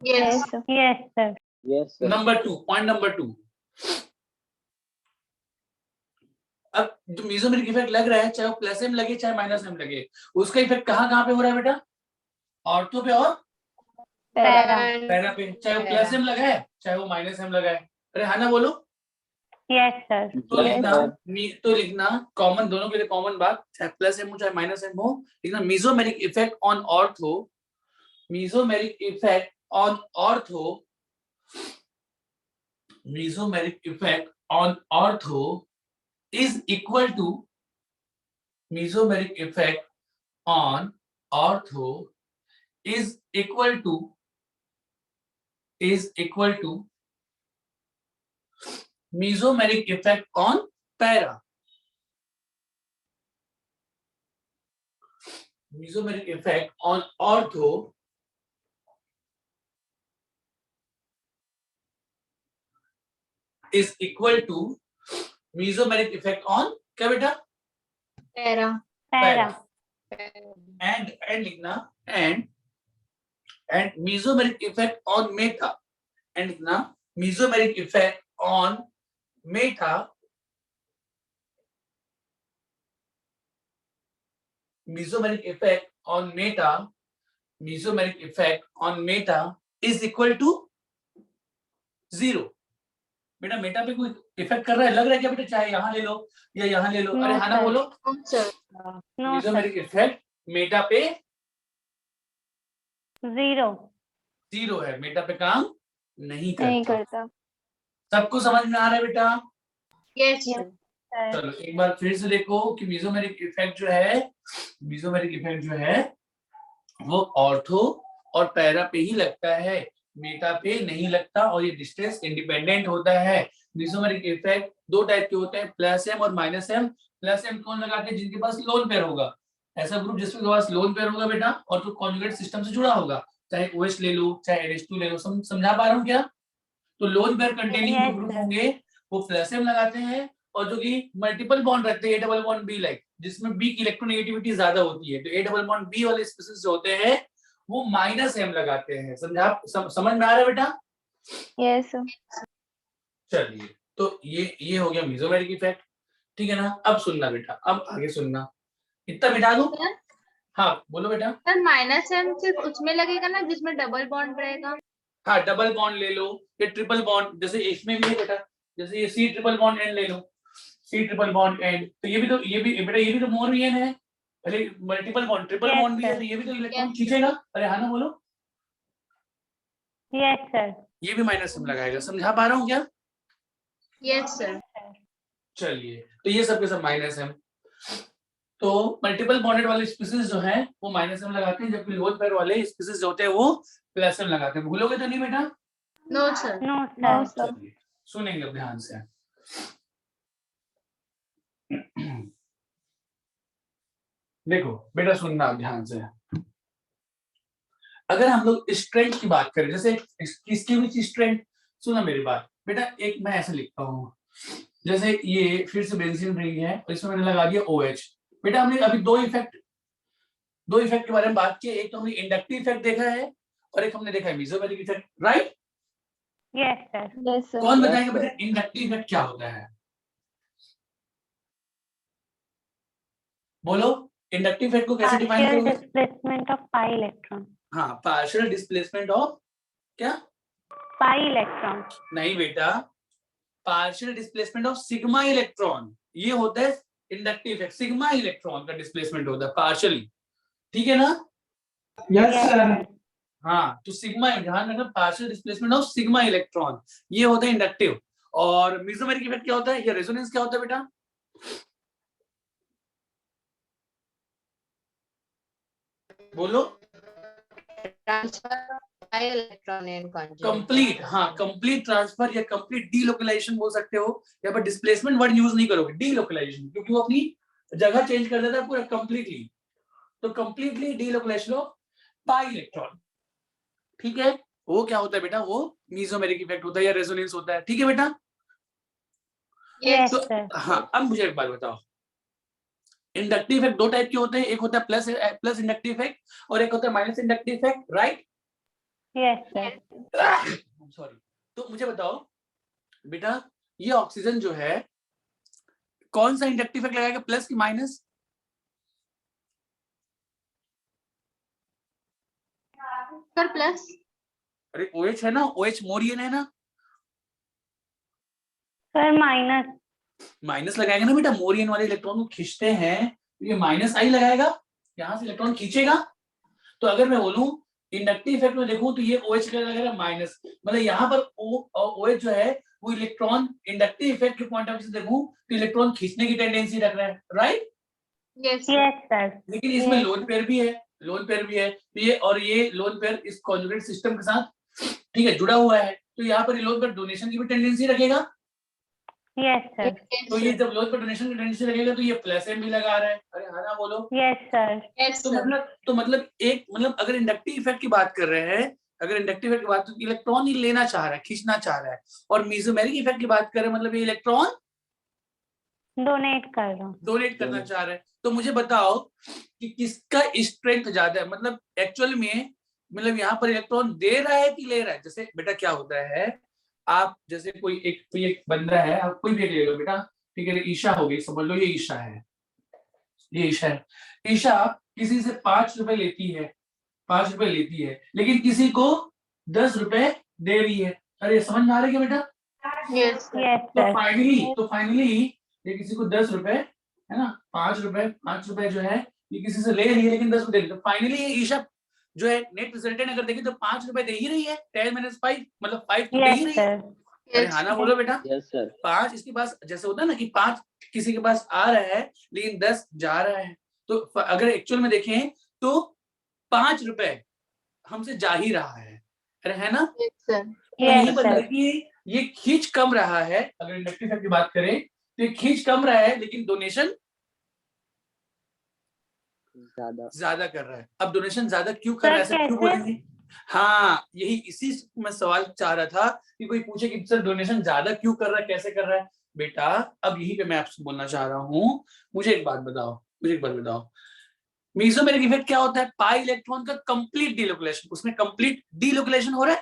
Speaker 3: Yes.
Speaker 2: Yes, sir.
Speaker 4: Yes, sir.
Speaker 1: Number 2, point number 2। अब जो मीसोमेरिक इफेक्ट लग रहा है, चाहे वो प्लस एम लगे चाहे माइनस एम लगे, उसका इफेक्ट कहाँ कहाँ पे हो रहा है बेटा? ऑर्थो पे और
Speaker 2: Para.
Speaker 1: पैरा पे। चाहे वो प्लस एम लगा है चाहे वो माइनस एम लगा है। अरे हाँ ना बोलो।
Speaker 2: Yes, sir.
Speaker 1: तो
Speaker 4: Yes,
Speaker 1: लिखना
Speaker 4: sir.
Speaker 1: तो लिखना कॉमन, दोनों के लिए कॉमन बात, चाहे प्लस एम हो चाहे माइनस एम हो, लिखना mesomeric effect on ortho, mesomeric effect on ortho, mesomeric effect on ortho is equal to mesomeric effect on ortho is equal to mesomeric effect on para. Mesomeric effect on ortho is equal to mesomeric effect on क्या बेटा?
Speaker 3: Para.
Speaker 2: Para.
Speaker 1: and लिखना and mesomeric effect on meta, and लिखना mesomeric effect on meta, mesomeric effect on meta, mesomeric effect on meta is equal to 0। बेटा Meta पे कोई effect कर रहा है, लग रहा है क्या बेटा? चाहे यहाँ ले लो या यहाँ ले लो।
Speaker 2: No,
Speaker 1: अरे हाँ ना
Speaker 2: sir.
Speaker 1: बोलो।
Speaker 3: Sir
Speaker 2: No, sir.
Speaker 1: Mesomeric effect Meta पे
Speaker 2: Zero.
Speaker 1: 0 है, मेटा पे काम नहीं
Speaker 2: नहीं
Speaker 1: करता।
Speaker 2: करता।
Speaker 1: सबको समझ में आ रहा है बेटा?
Speaker 3: Yes
Speaker 2: Yes, sir.
Speaker 1: चलो एक बार फिर से देखो कि मेसोमेरिक इफेक्ट जो है, मेसोमेरिक इफेक्ट जो है वो ऑर्थो और पैरा पे ही लगता है, मेटा पे नहीं लगता, और ये डिस्टेंस इंडिपेंडेंट होता है। मेसोमेरिक इफेक्ट दो टाइप के होते हैं, प्लस एम और माइनस एम। प्लस एम कौन लगाते हैं? जिनके पास लोन पेयर होगा। ऐसा ग्रुप जिसके पास लोन पेयर होगा बेटा और जो कॉन्जुगेट सिस्टम से जुड़ा होगा, चाहे OH ले लो चाहे NH2 ले लो। समझा पा रहा हूँ क्या? तो लोन पेयर कंटेनिंग जो
Speaker 2: Yes,
Speaker 1: ग्रुप
Speaker 2: sir.
Speaker 1: होंगे वो प्लस एम लगाते हैं, और जो कि मल्टीपल बॉन्ड रखते हैं, A double bond B like, जिसमें B की इलेक्ट्रोनेगेटिविटी ज्यादा होती है, तो A डबल बॉन्ड B वाले स्पीसीज जो होते हैं वो माइनस एम लगाते हैं। समझ में आ रहा है बेटा?
Speaker 2: Yes.
Speaker 1: चलिए तो ये हो गया मेसोमेरिक इफेक्ट। ठीक है ना? अब सुनना बेटा, अब आगे सुनना। इतना मिटा दूं? हाँ बोलो बेटा।
Speaker 3: सर माइनस एम सिर्फ उसमें लगेगा ना जिसमें डबल बॉन्ड रहेगा?
Speaker 1: हाँ डबल बॉन्ड ले लो या ट्रिपल बॉन्ड, जैसे इसमें भी है बेटा, जैसे ये C ट्रिपल बॉन्ड एंड ले लो, C ट्रिपल बॉन्ड एंड, तो ये भी बेटा ये भी तो मोर भी है, भले multiple bond triple
Speaker 2: Yes,
Speaker 1: bond भी है,
Speaker 2: sir.
Speaker 1: तो ये भी तो इलेक्ट्रॉन
Speaker 3: Yes.
Speaker 1: खींचेगा। अरे हाँ ना बोलो।
Speaker 2: Yes, sir.
Speaker 1: ये भी माइनस एम लगाएगा। समझा पा रहा हूँ क्या?
Speaker 3: Yes sir.
Speaker 1: चलिए तो ये सब के सब माइनस एम। तो मल्टीपल बॉन्डेड वाले स्पीसीज जो है वो माइनस एम लगाते हैं, जबकि लोन पेयर वाले स्पीसीज जो होते हैं वो प्लस एम लगाते हैं। भूलोगे तो नहीं बेटा?
Speaker 3: No sir.
Speaker 2: No, No, sir. sir.
Speaker 1: चलिए सुनेंगे अब ध्यान से। देखो बेटा सुनना अब ध्यान से। अगर हम लोग स्ट्रेंथ की बात करें, जैसे किसकी भी स्ट्रेंथ, सुना मेरी बात बेटा, एक मैं ऐसे लिखता हूँ, जैसे ये फिर से बेंजीन रिंग है और इसमें मैंने लगा दिया OH। बेटा हमने अभी दो इफेक्ट के बारे में बात की, एक तो हमने इंडक्टिव इफेक्ट देखा है और एक हमने देखा है mesomeric effect, right?
Speaker 2: Yes, sir. Yes, sir.
Speaker 1: कौन
Speaker 4: Yes,
Speaker 1: बताएगा
Speaker 4: sir.
Speaker 1: बेटा इंडक्टिव इफेक्ट क्या होता है? बोलो इंडक्टिव इफेक्ट को कैसे डिफाइन
Speaker 2: Partial
Speaker 1: करोगे?
Speaker 2: displacement of pi electron.
Speaker 1: हाँ, पार्शियल डिस्प्लेसमेंट ऑफ क्या?
Speaker 2: Pi electron.
Speaker 1: नहीं बेटा, partial displacement of sigma electron, ये होता है इंडक्टिव इफेक्ट। सिग्मा इलेक्ट्रॉन का डिस्प्लेसमेंट होता है पार्शियली, ठीक है ना?
Speaker 2: Yes sir.
Speaker 1: हाँ, तो सिग्मा, ध्यान रखना, partial displacement of sigma electron, ये होता है इंडक्टिव। और मेसोमेरिक इफेक्ट क्या होता है, या रेजोनेंस क्या होता है बेटा? बोलो।
Speaker 3: Transfer by electron in conjugate.
Speaker 1: Complete, हाँ, कंप्लीट ट्रांसफर या कंप्लीट डीलोकलाइजेशन बोल सकते हो। यहाँ पर डिस्प्लेसमेंट वर्ड यूज नहीं करोगे, डीलोकलाइजेशन, क्योंकि वो अपनी जगह चेंज कर देता है पूरा कंप्लीटली। तो completely delocalisation of pi electron, ठीक है? वो क्या होता है बेटा? वो मेसोमेरिक इफेक्ट होता है या रेजोनेंस होता है, ठीक है बेटा?
Speaker 2: यस
Speaker 1: तो
Speaker 2: सर।
Speaker 1: हाँ, अब मुझे एक बात बताओ, इंडक्टिव इफेक्ट दो टाइप के होते हैं, एक होता है प्लस इंडक्टिव इफेक्ट और एक होता है minus inductive effect, right?
Speaker 2: Yes sir.
Speaker 1: Sorry. तो मुझे बताओ बेटा, ये ऑक्सीजन जो है कौन सा इंडक्टिव इफेक्ट लगाएगा, प्लस की माइनस?
Speaker 3: Sir plus.
Speaker 1: अरे OH है ना, OH मोरियन है ना,
Speaker 2: सर माइनस।
Speaker 1: माइनस लगाएगा ना बेटा, मोरियन वाले इलेक्ट्रॉन को खींचते हैं तो ये माइनस आई लगाएगा, यहां से इलेक्ट्रॉन खींचेगा। तो अगर मैं बोलूं इंडक्टिव इफेक्ट में देखूं तो ये OH का लगेगा माइनस, मतलब यहाँ पर OH जो है वो इलेक्ट्रॉन इंडक्टिव इफेक्ट के पॉइंट ऑफ व्यू से देखूं तो इलेक्ट्रॉन खींचने की टेंडेंसी रख रहा है, राइट?
Speaker 3: Yes
Speaker 2: yes sir.
Speaker 1: लेकिन इसमें लोन पेयर भी है, लोन पेयर भी है, तो ये और ये लोन पेयर इस कॉन्जुगेट सिस्टम के साथ, ठीक है, जुड़ा हुआ है, तो यहाँ पर लोन पेयर डोनेशन की भी टेंडेंसी रखेगा।
Speaker 2: Yes sir.
Speaker 1: तो ये जब लोन पर डोनेशन की टेंडेंसी रखेगा तो ये प्लस एम भी लगा रहा है। अरे हाँ ना, बोलो।
Speaker 2: Yes sir.
Speaker 3: यस
Speaker 1: तो मतलब एक, मतलब अगर इंडक्टिव इफेक्ट की बात कर रहे हैं, अगर इंडक्टिव इफेक्ट की बात, तो इलेक्ट्रॉन ही लेना चाह रहा है, खींचना चाह रहा है। और मेसोमेरिक इफेक्ट की बात करें, मतलब ये इलेक्ट्रॉन
Speaker 2: डोनेट कर रहा हूँ।
Speaker 1: डोनेट करना चाह रहा है। तो मुझे बताओ कि किसका स्ट्रेंथ ज्यादा है, मतलब एक्चुअल में, मतलब यहाँ पर इलेक्ट्रॉन दे रहा है कि ले रहा है? जैसे बेटा क्या होता है, आप जैसे कोई एक बंदा है, आप कोई भी एक ले लो बेटा, ठीक है, ईशा हो गई, समझ लो ये ईशा है, ये ईशा है। ईशा किसी से 5 रुपए लेती है, 5 रुपए लेती है, लेकिन किसी को 10 रुपए दे रही है। अरे समझ में आ रहा है क्या बेटा?
Speaker 3: यस
Speaker 2: यस
Speaker 1: तो
Speaker 2: सर।
Speaker 1: फाइनली ये किसी को 10 रुपए, है ना, 5 रुपए जो है ये किसी से ले रही है, लेकिन 10 रुपए। तो फाइनली ये ईशा जो है नेट रिजल्टेंट अगर देखें तो 5 रुपए दे ही रही है, 10 - 5 मतलब 5 तो दे ही
Speaker 2: यस
Speaker 1: रही है।
Speaker 2: सर।
Speaker 1: अरे हाँ ना, बोलो बेटा।
Speaker 4: Yes sir.
Speaker 1: 5 इसके पास, जैसे होता है ना कि 5 किसी के पास आ रहा है लेकिन 10 जा रहा है, तो अगर एक्चुअल में देखें तो 5 रुपए हमसे जा ही रहा है। अरे है ना?
Speaker 3: सर।
Speaker 1: तो यही
Speaker 2: यस
Speaker 1: बता
Speaker 2: सर।
Speaker 1: कि ये खींच कम रहा है, अगर इंडक्टिव इफेक्ट की बात करें तो ये खींच कम रहा है लेकिन डोनेशन ज्यादा कर रहा है। अब डोनेशन ज्यादा क्यों कर रहा है,
Speaker 2: सर
Speaker 1: ऐसा क्यों
Speaker 2: कैसे?
Speaker 1: बोलेंगे? हाँ, यही इसी से मैं सवाल चाह रहा था कि कोई पूछे कि सर डोनेशन ज्यादा क्यों कर रहा है, कैसे कर रहा है। बेटा अब यही पे मैं आपसे बोलना चाह रहा हूँ, मुझे एक बात बताओ, मेसोमेरिक इफेक्ट क्या होता है? पाई इलेक्ट्रॉन का कंप्लीट डीलोकलाइजेशन, उसमें कंप्लीट डीलोकलाइजेशन हो रहा है।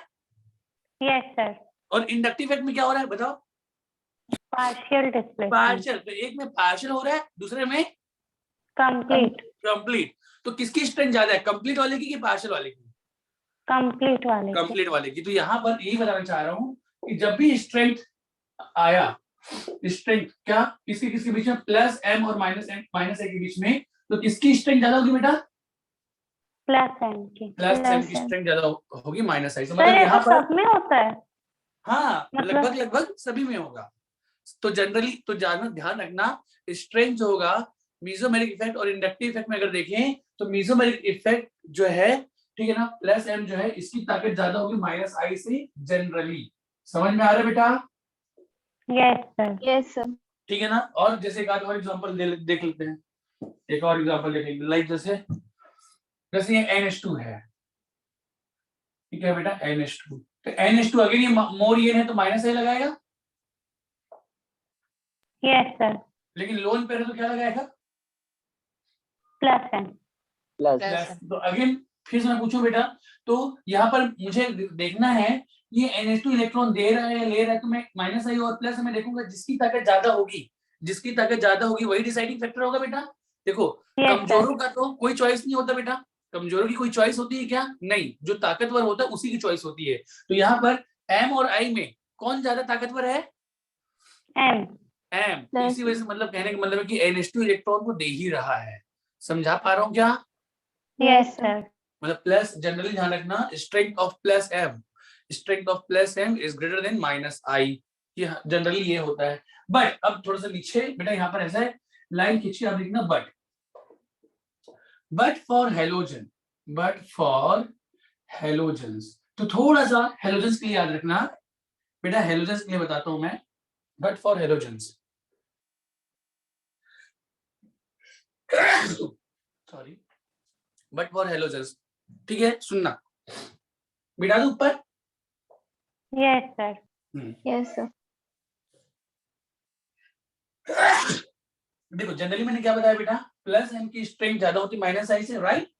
Speaker 2: Yes sir.
Speaker 1: और इंडक्टिव इफेक्ट में क्या हो रहा है बताओ?
Speaker 2: Partial displacement.
Speaker 1: पार्शियल। तो एक में पार्शियल हो रहा है, दूसरे में
Speaker 2: कंप्लीट।
Speaker 1: कंप्लीट। तो किसकी स्ट्रेंथ ज्यादा है, कंप्लीट वाले की कि पार्शियल वाले की?
Speaker 2: कंप्लीट वाले की।
Speaker 1: कंप्लीट वाले की। तो यहाँ पर यही बताना चाह रहा हूँ कि जब भी स्ट्रेंथ आया, स्ट्रेंथ क्या किसके किसके बीच में, प्लस एम और माइनस ए के बीच में, तो किसकी स्ट्रेंथ ज्यादा होगी बेटा?
Speaker 2: प्लस एम की।
Speaker 1: प्लस एम की स्ट्रेंथ ज्यादा होगी माइनस आई से।
Speaker 2: सर
Speaker 1: मतलब
Speaker 2: ये
Speaker 1: यहाँ
Speaker 2: तो
Speaker 1: पर
Speaker 2: सब में होता है।
Speaker 1: हाँ,
Speaker 2: मतलब
Speaker 1: लगभग सभी में होगा। तो जनरली तो ध्यान रखना, स्ट्रेंथ जो होगा मेसोमेरिक इफेक्ट और इंडक्टिव इफेक्ट में अगर देखें तो मेसोमेरिक इफेक्ट जो है, ठीक है ना, प्लस एम जो है इसकी ताकत ज्यादा होगी माइनस आई से जनरली। समझ में आ रहा है बेटा?
Speaker 2: Yes sir. Yes sir.
Speaker 1: ठीक है ना? और जैसे एक और एग्जांपल देख लेते हैं, एक और एग्जांपल देखेंगे, लाइक जैसे ये NH2 है, ठीक है बेटा, NH2। तो NH2 अगेन ये मोर ये है तो माइनस आई लगाएगा,
Speaker 2: यस सर।
Speaker 1: लेकिन लोन पे है तो क्या लगाएगा?
Speaker 2: Plus M.
Speaker 4: प्लस
Speaker 1: तो अगेन फिर से मैं पूछूं बेटा, तो यहाँ पर मुझे देखना है ये NH2 इलेक्ट्रॉन दे रहा है ले रहा है, तो मैं माइनस आई और प्लस मैं देखूंगा जिसकी ताकत ज्यादा होगी वही डिसाइडिंग फैक्टर होगा बेटा। देखो
Speaker 2: Yes,
Speaker 1: कमजोरों का तो कोई चॉइस नहीं होता बेटा, कमजोरों की कोई चॉइस होती है क्या? नहीं, जो ताकतवर होता है उसी की चॉइस होती है। तो यहाँ पर M और I में कौन ज्यादा ताकतवर है?
Speaker 2: M।
Speaker 1: M। इसी वजह से मतलब कहने का मतलब है कि NH2 इलेक्ट्रॉन को दे ही रहा है। समझा पा रहा हूँ क्या?
Speaker 2: Yes sir.
Speaker 1: मतलब प्लस, जनरली ध्यान रखना, strength of plus M, strength of plus M is greater than minus I। ये जनरली ये होता है। बट अब थोड़ा सा नीचे बेटा, यहाँ पर ऐसा है, लाइन खींचिए आप, लिखना but for halogen, but for halogens. तो थोड़ा सा हेलोजेंस के लिए याद रखना बेटा, हेलोजेंस के लिए बताता हूं मैं, but for halogens, sorry, but for halogens. ठीक है, सुनना बिठा दो ऊपर।
Speaker 2: Yes sir.
Speaker 3: Yes sir.
Speaker 1: देखो जनरली मैंने क्या बताया बेटा, प्लस M की स्ट्रेंथ ज्यादा होती माइनस I से, राइट?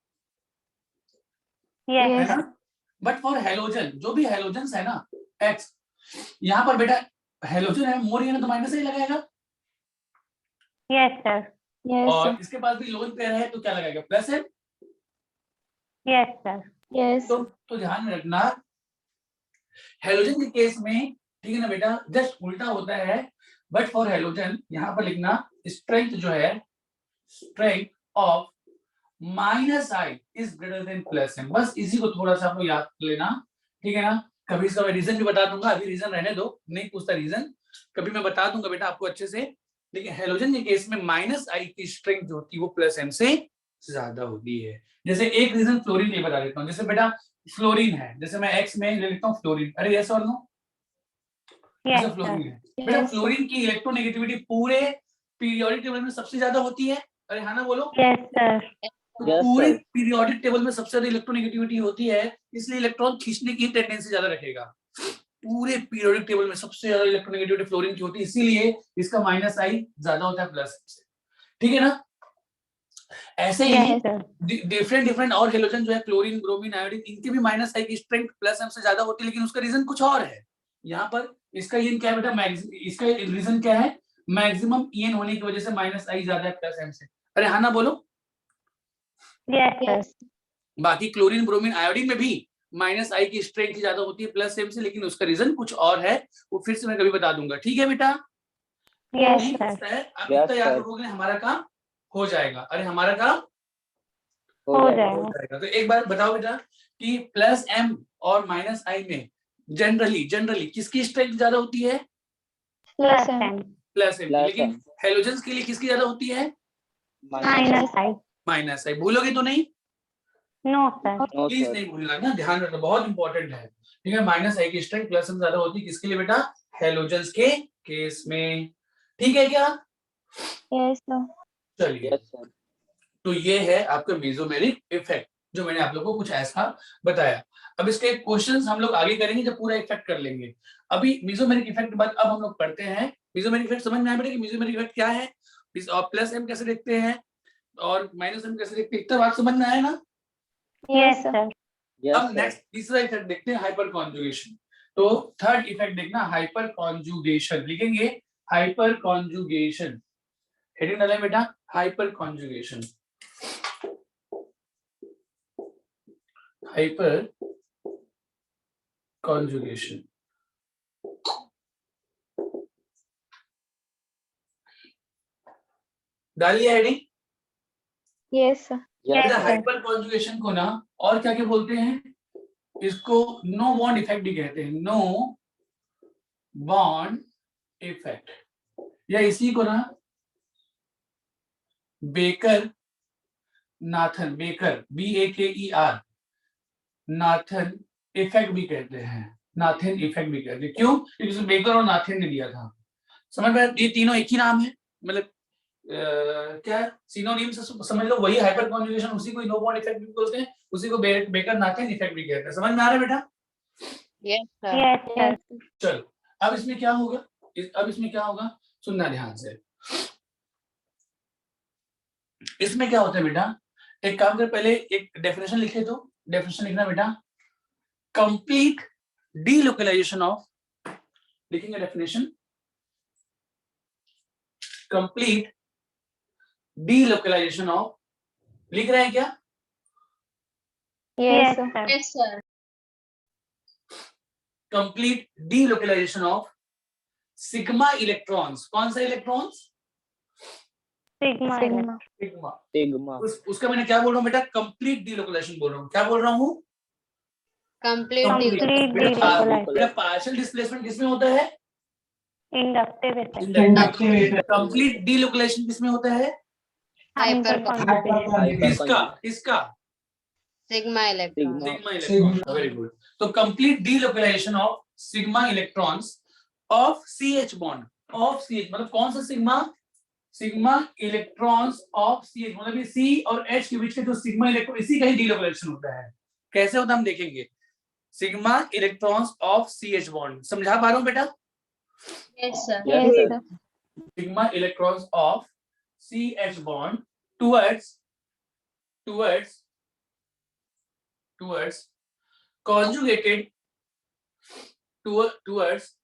Speaker 1: है
Speaker 2: यस।
Speaker 1: ना? बट फॉर हेलोजन, जो भी हेलोजेंस है ना X, यहाँ पर बेटा हेलोजन है, मोर है ना, तो माइनस I लगाएगा।
Speaker 2: Yes sir.
Speaker 1: और इसके पास भी लोन पेयर है तो क्या लगाएगा? Plus M।
Speaker 2: Yes sir. Yes.
Speaker 1: तो ध्यान में रखना, हेलोजन के केस में, ठीक है ना बेटा, जस्ट उल्टा होता है। बट फॉर हेलोजन यहाँ पर लिखना स्ट्रेंथ जो है, strength of minus I is greater than plus M। बस इसी को थोड़ा सा आपको याद लेना, ठीक है ना? कभी इसका मैं रीजन भी बता दूंगा, अभी रीजन रहने दो, नहीं पूछता रीजन, कभी मैं बता दूंगा बेटा आपको अच्छे से। लेकिन हेलोजन के केस में माइनस I की स्ट्रेंथ जो होती है वो प्लस M से ज्यादा होती है। जैसे एक रीजन फ्लोरीन ये बता देता हूँ, जैसे बेटा फ्लोरीन है, जैसे मैं X में ले लेता हूँ फ्लोरीन, अरे यस और नो? जैसे फ्लोरीन है बेटा, फ्लोरीन की इलेक्ट्रोनेगेटिविटी पूरे पीरियोडिक टेबल में सबसे ज्यादा होती है, अरे हाँ ना बोलो?
Speaker 2: Yes sir.
Speaker 1: तो पूरे पीरियोडिक टेबल में सबसे ज्यादा इलेक्ट्रोनेगेटिविटी होती है, इसलिए इलेक्ट्रॉन खींचने की टेंडेंसी ज्यादा रखेगा। पूरे पीरियोडिक टेबल में सबसे ज्यादा इलेक्ट्रोनेगेटिविटी फ्लोरीन की होती है, इसीलिए इसका माइनस I ज्यादा होता है प्लस से। ठीक है ना? ऐसे ही डिफरेंट डिफरेंट और हेलोजन जो है, क्लोरीन, ब्रोमीन, आयोडीन, इनके भी माइनस I की स्ट्रेंथ प्लस M से ज्यादा होती है, लेकिन उसका रीजन कुछ और है। यहाँ पर इसका इन क्या है बेटा, इसका रीजन क्या है? मैक्सिमम ईएन होने की वजह से माइनस I ज्यादा है प्लस M से, अरे हाँ ना बोलो?
Speaker 2: यस।
Speaker 1: बाकी क्लोरीन, ब्रोमीन, आयोडीन में भी माइनस I की स्ट्रेंथ ज्यादा होती है प्लस M से, लेकिन उसका रीजन कुछ और है, वो फिर से मैं कभी बता दूंगा। ठीक है बेटा?
Speaker 2: यस
Speaker 1: नहीं
Speaker 2: सर।
Speaker 1: पूछता है, आप इतना याद रखोगे हमारा काम हो जाएगा। अरे हमारा काम
Speaker 2: हो जाएगा।
Speaker 1: तो एक बार बताओ बेटा कि प्लस M और माइनस I में जनरली किसकी स्ट्रेंथ ज्यादा होती है?
Speaker 2: Plus M।
Speaker 1: Plus M। लेकिन हेलोजेंस के लिए किसकी ज्यादा होती है?
Speaker 2: Minus I।
Speaker 1: Minus I। भूलोगे तो नहीं?
Speaker 2: No sir.
Speaker 1: प्लीज नहीं भूलना ना, ध्यान रखना, बहुत इंपॉर्टेंट है। ठीक है, माइनस I की स्ट्रेंथ प्लस M ज्यादा होती है, किसके लिए बेटा? हेलोजेंस के केस में। ठीक है क्या?
Speaker 2: Yes sir.
Speaker 1: चलिए, तो ये है आपका मेसोमेरिक इफेक्ट, जो मैंने आप लोगों को कुछ ऐसा बताया। अब इसके क्वेश्चंस हम लोग आगे करेंगे जब पूरा इफेक्ट कर लेंगे। अभी मेसोमेरिक इफेक्ट के बाद अब हम लोग पढ़ते हैं मेसोमेरिक इफेक्ट। समझ में आया बेटा कि मेसोमेरिक इफेक्ट क्या है, और प्लस M कैसे देखते हैं और माइनस M कैसे देखते हैं? इतना बात समझ में आया ना?
Speaker 2: Yes sir.
Speaker 1: अब नेक्स्ट तीसरा इफेक्ट देखते हैं, हाइपर कॉन्जुगेशन। तो थर्ड इफेक्ट देखना, हाइपर कॉन्जुगेशन, लिखेंगे हाइपर कॉन्जुगेशन, हेडिंग डालें बेटा हाइपर कॉन्जुगेशन, हाइपर कॉन्जुगेशन। डालिए heading.
Speaker 2: Yes sir.
Speaker 1: Hyper conjugation को ना और क्या क्या बोलते हैं? इसको नो बॉन्ड इफेक्ट भी कहते हैं, नो बॉन्ड इफेक्ट, या इसी को ना baker Nathan, baker BAKER Nathan effect भी कहते हैं, नाथन इफेक्ट भी कहते हैं। क्यों? क्योंकि बेकर और नाथन ने दिया था। समझ में? ये तीनों एक ही नाम है, मतलब क्या सिनोनिम से समझ लो, वही हाइपर कॉन्जुगेशन, उसी को नो बॉन्ड इफेक्ट भी बोलते हैं, उसी को बेकर नाथन इफेक्ट भी कहते हैं। समझ में आ रहा है बेटा?
Speaker 3: Yes sir.
Speaker 2: Yes sir.
Speaker 1: चलो, अब इसमें क्या होगा, अब इसमें क्या होगा, सुनना ध्यान से। इसमें क्या होता है बेटा, एक काम कर, पहले एक डेफिनेशन लिखे, तो डेफिनेशन लिखना बेटा, कंप्लीट डीलोकलाइजेशन ऑफ, लिखेंगे डेफिनेशन, कंप्लीट डीलोकलाइजेशन ऑफ, लिख रहे हैं क्या?
Speaker 2: Yes, sir.
Speaker 3: Yes, sir.
Speaker 1: Complete delocalisation of sigma electrons. कौन सा इलेक्ट्रॉन्स?
Speaker 2: Sigma.
Speaker 1: सिग्मा।
Speaker 4: सिग्मा
Speaker 1: उसका मैंने क्या बोल रहा हूँ बेटा? कंप्लीट डीलोकलाइजेशन बोल रहा हूँ। क्या बोल रहा हूँ?
Speaker 3: Complete
Speaker 2: Complete
Speaker 3: delocalization.
Speaker 1: बेटा पार्शियल डिस्प्लेसमेंट किसमें होता है?
Speaker 2: Inductive effect.
Speaker 1: कंप्लीट डीलोकलाइजेशन किसमें होता है?
Speaker 2: Hyperconjugation.
Speaker 1: किसका?
Speaker 3: Sigma electron.
Speaker 1: Sigma electron. Very good. तो complete delocalisation of sigma electrons of CH bond. Of CH मतलब कौन सा sigma? Sigma electrons of CH मतलब ये C और H के बीच के जो सिग्मा इलेक्ट्रॉन, इसी का ही डीलोकलाइजेशन होता है। कैसे होता है हम देखेंगे। Sigma electrons of CH bond. समझा पा रहा हूं बेटा?
Speaker 3: Yes, sir.
Speaker 2: Yes, sir.
Speaker 1: Sigma electrons of CH bond towards conjugated towards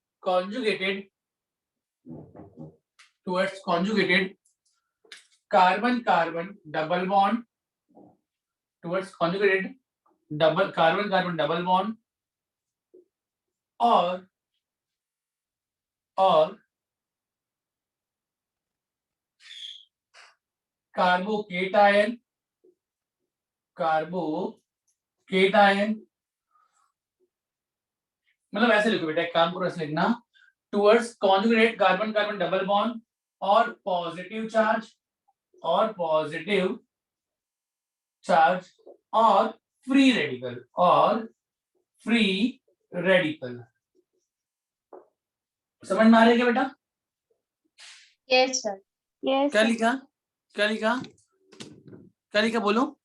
Speaker 1: conjugated carbon double bond, towards conjugated carbon double bond or carbocation मतलब ऐसे लिखो बेटा, एक काम करो ऐसे लिखना, towards conjugated carbon double bond और पॉजिटिव चार्ज और फ्री रेडिकल समझ में आ रहा है क्या बेटा?
Speaker 3: Yes, sir.
Speaker 2: Yes,
Speaker 1: क्या
Speaker 2: sir.
Speaker 1: लिखा बोलो?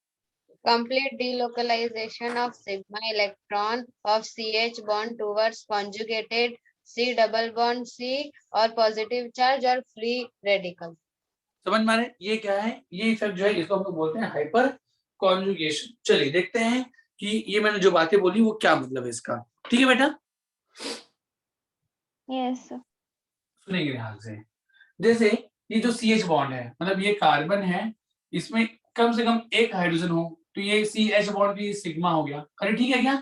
Speaker 3: Complete delocalization of sigma electron of CH bond towards conjugated C double bond C और positive charge और free radical.
Speaker 1: समझ में आ रहा है? ये क्या है? ये इफेक्ट जो है इसको हम लोग बोलते हैं हाइपर कॉन्जुगेशन। चलिए देखते हैं कि ये मैंने जो बातें बोली वो क्या मतलब है इसका। ठीक है बेटा?
Speaker 2: Yes, sir.
Speaker 1: सुनेंगे ध्यान से। जैसे ये जो CH बॉन्ड है मतलब ये कार्बन है, इसमें कम से कम एक हाइड्रोजन हो तो ये CH बॉन्ड भी सिग्मा हो गया। अरे ठीक है क्या?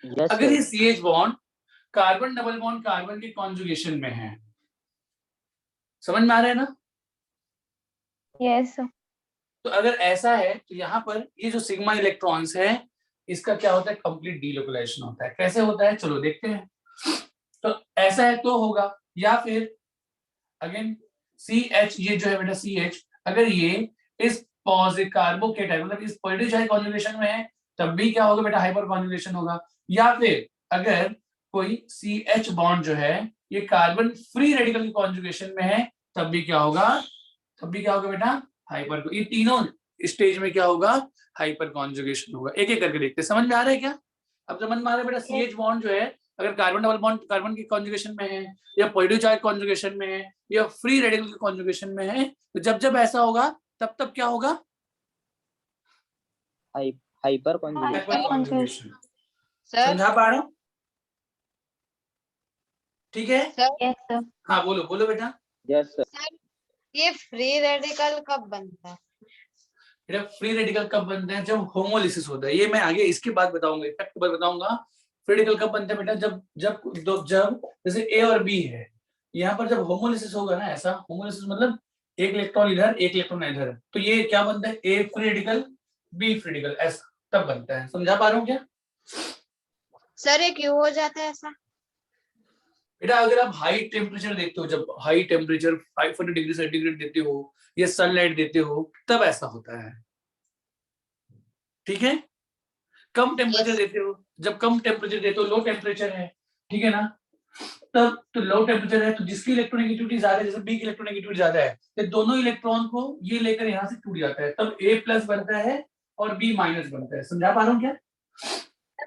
Speaker 4: यस
Speaker 1: अगर ये CH bond carbon double bond carbon के कॉन्जुगेशन में है, समझ में आ रहा है ना?
Speaker 2: Yes, sir.
Speaker 1: तो अगर ऐसा है तो यहाँ पर ये जो सिग्मा इलेक्ट्रॉन्स है इसका क्या होता है? कंप्लीट डीलोकलाइजेशन होता है। कैसे होता है चलो देखते हैं। तो ऐसा है तो होगा, या फिर अगेन CH ये जो है बेटा CH अगर ये इस पॉजिटिव कार्बोकेटाइन मतलब इस पॉजिटिव चार्ज कॉन्जुगेशन में है तब भी क्या होगा बेटा? हाइपर कॉन्जुगेशन होगा। या फिर अगर कोई CH बॉन्ड जो है ये कार्बन फ्री रेडिकल की कॉन्जुगेशन में है तब भी क्या होगा? बेटा? हाइपर। ये तीनों स्टेज में क्या होगा? हाइपर कॉन्जुगेशन होगा। एक एक करके देखते हैं। समझ में आ रहा है क्या? अब समझ में आ रहा है बेटा? CH बॉन्ड जो है अगर कार्बन डबल बॉन्ड कार्बन की कॉन्जुगेशन में है या पॉजिटिव चार्ज कॉन्जुगेशन में है या फ्री रेडिकल की कॉन्जुगेशन में है तो जब ऐसा होगा तब क्या होगा?
Speaker 4: Hyper conjugation.
Speaker 3: Sir.
Speaker 1: समझा पा रहा हूँ? ठीक है?
Speaker 3: Sir.
Speaker 2: Yes, sir.
Speaker 1: हाँ बोलो बेटा।
Speaker 4: Yes sir
Speaker 3: Sir. ये फ्री रेडिकल कब बनता है?
Speaker 1: बेटा फ्री रेडिकल कब बनते हैं? जब होमोलिसिस होता है। ये मैं आगे इसके बाद बताऊंगा, इफेक्ट के बाद बताऊंगा। फ्री रेडिकल कब बनते हैं बेटा? जब जैसे A और B है, यहाँ पर जब होमोलिसिस होगा ना, ऐसा होमोलिसिस मतलब एक इलेक्ट्रॉन इधर एक इलेक्ट्रॉन इधर, तो ये क्या बनता है? A free radical B free radical, ऐसा तब बनता है। समझा पा रहा हूँ क्या?
Speaker 3: सर ये क्यों हो जाता है ऐसा?
Speaker 1: बेटा अगर आप हाई टेम्परेचर देखते हो, जब हाई टेम्परेचर 500 डिग्री सेंटीग्रेड देते हो या सनलाइट देते हो तब ऐसा होता है। ठीक है? कम टेम्परेचर देते हो, जब कम टेम्परेचर देते हो, लो टेम्परेचर है, ठीक है ना, तब तो लो टेम्परेचर है तो जिसकी इलेक्ट्रोनेगेटिविटी ज्यादा है, जैसे बी की इलेक्ट्रोनेगेटिविटी ज्यादा है तो दोनों इलेक्ट्रॉन को ये लेकर यहाँ से टूट जाता है, तब A प्लस बनता है और B माइनस बनता है। समझा पा रहा हूँ क्या?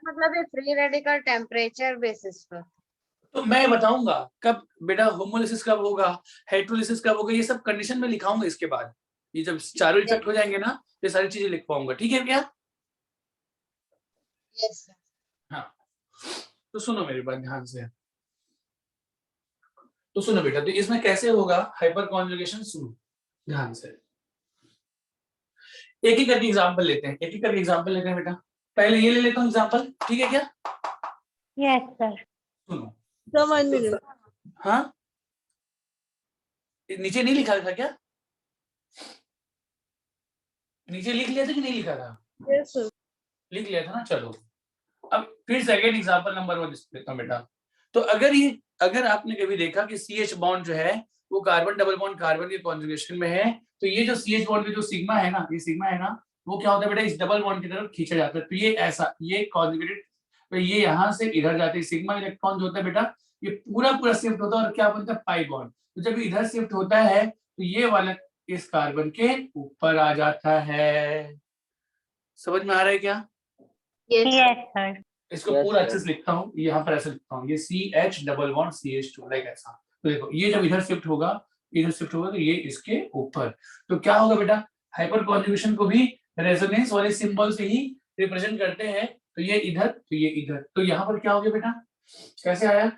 Speaker 3: मतलब ये फ्री रेडिकल टेम्परेचर बेसिस पर।
Speaker 1: तो मैं बताऊंगा कब बेटा होमोलिसिस कब होगा, हेटेरोलिसिस कब होगा, ये सब कंडीशन में लिखाऊंगा इसके बाद। ये जब चारों इफेक्ट हो जाएंगे ना ये सारी चीजें लिख पाऊंगा। ठीक है क्या?
Speaker 3: Yes sir.
Speaker 1: हाँ तो सुनो मेरी बात ध्यान से। तो सुनो बेटा, तो इसमें कैसे होगा हाइपर कॉन्जुगेशन? सुनो ध्यान से। एक एक करके एग्जांपल लेते हैं, एक एक करके एग्जांपल लेते हैं बेटा। पहले ये ले लेता हूँ एग्जांपल, ठीक है क्या?
Speaker 2: Yes sir.
Speaker 1: सुनो,
Speaker 5: सर 1 मिनट।
Speaker 1: हाँ नीचे नहीं लिखा था क्या? नीचे लिख लिया था कि नहीं लिखा था?
Speaker 5: Yes sir.
Speaker 1: लिख लिया था ना। चलो अब फिर सेकेंड एग्जांपल नंबर 1 देता हूँ बेटा। तो अगर आपने कभी देखा कि CH बॉन्ड जो है वो कार्बन डबल बॉन्ड कार्बन के कॉन्जुगेशन में है, तो ये जो CH बॉन्ड के जो सिग्मा है ना, ये सिग्मा है ना, वो क्या होता है बेटा, इस डबल बॉन्ड की तरफ खींचा जाता है। तो ये ऐसा, ये कॉन्जुगेटेड, तो ये यहाँ से इधर जाते हैं। सिग्मा इलेक्ट्रॉन जो होता है बेटा, ये पूरा पूरा शिफ्ट होता है और क्या बनता है, पाई बॉन्ड। तो जब इधर शिफ्ट होता है तो ये वाला इस कार्बन के ऊपर आ जाता है। समझ में आ रहा है क्या?
Speaker 2: Yes sir.
Speaker 1: इसको
Speaker 4: Yes,
Speaker 1: पूरा
Speaker 4: sir.
Speaker 1: अच्छे से लिखता हूँ, यहाँ पर ऐसे लिखता हूँ, ये CH double bond CH2 like ऐसा। तो देखो ये जब इधर शिफ्ट होगा, इधर शिफ्ट होगा, तो ये इसके ऊपर। तो क्या होगा बेटा, हाइपर कॉन्जुगेशन को भी रेजोनेंस वाले सिंबल से ही रिप्रेजेंट करते हैं। तो ये इधर, तो ये इधर, तो यहाँ पर क्या हो गया बेटा, कैसे आया?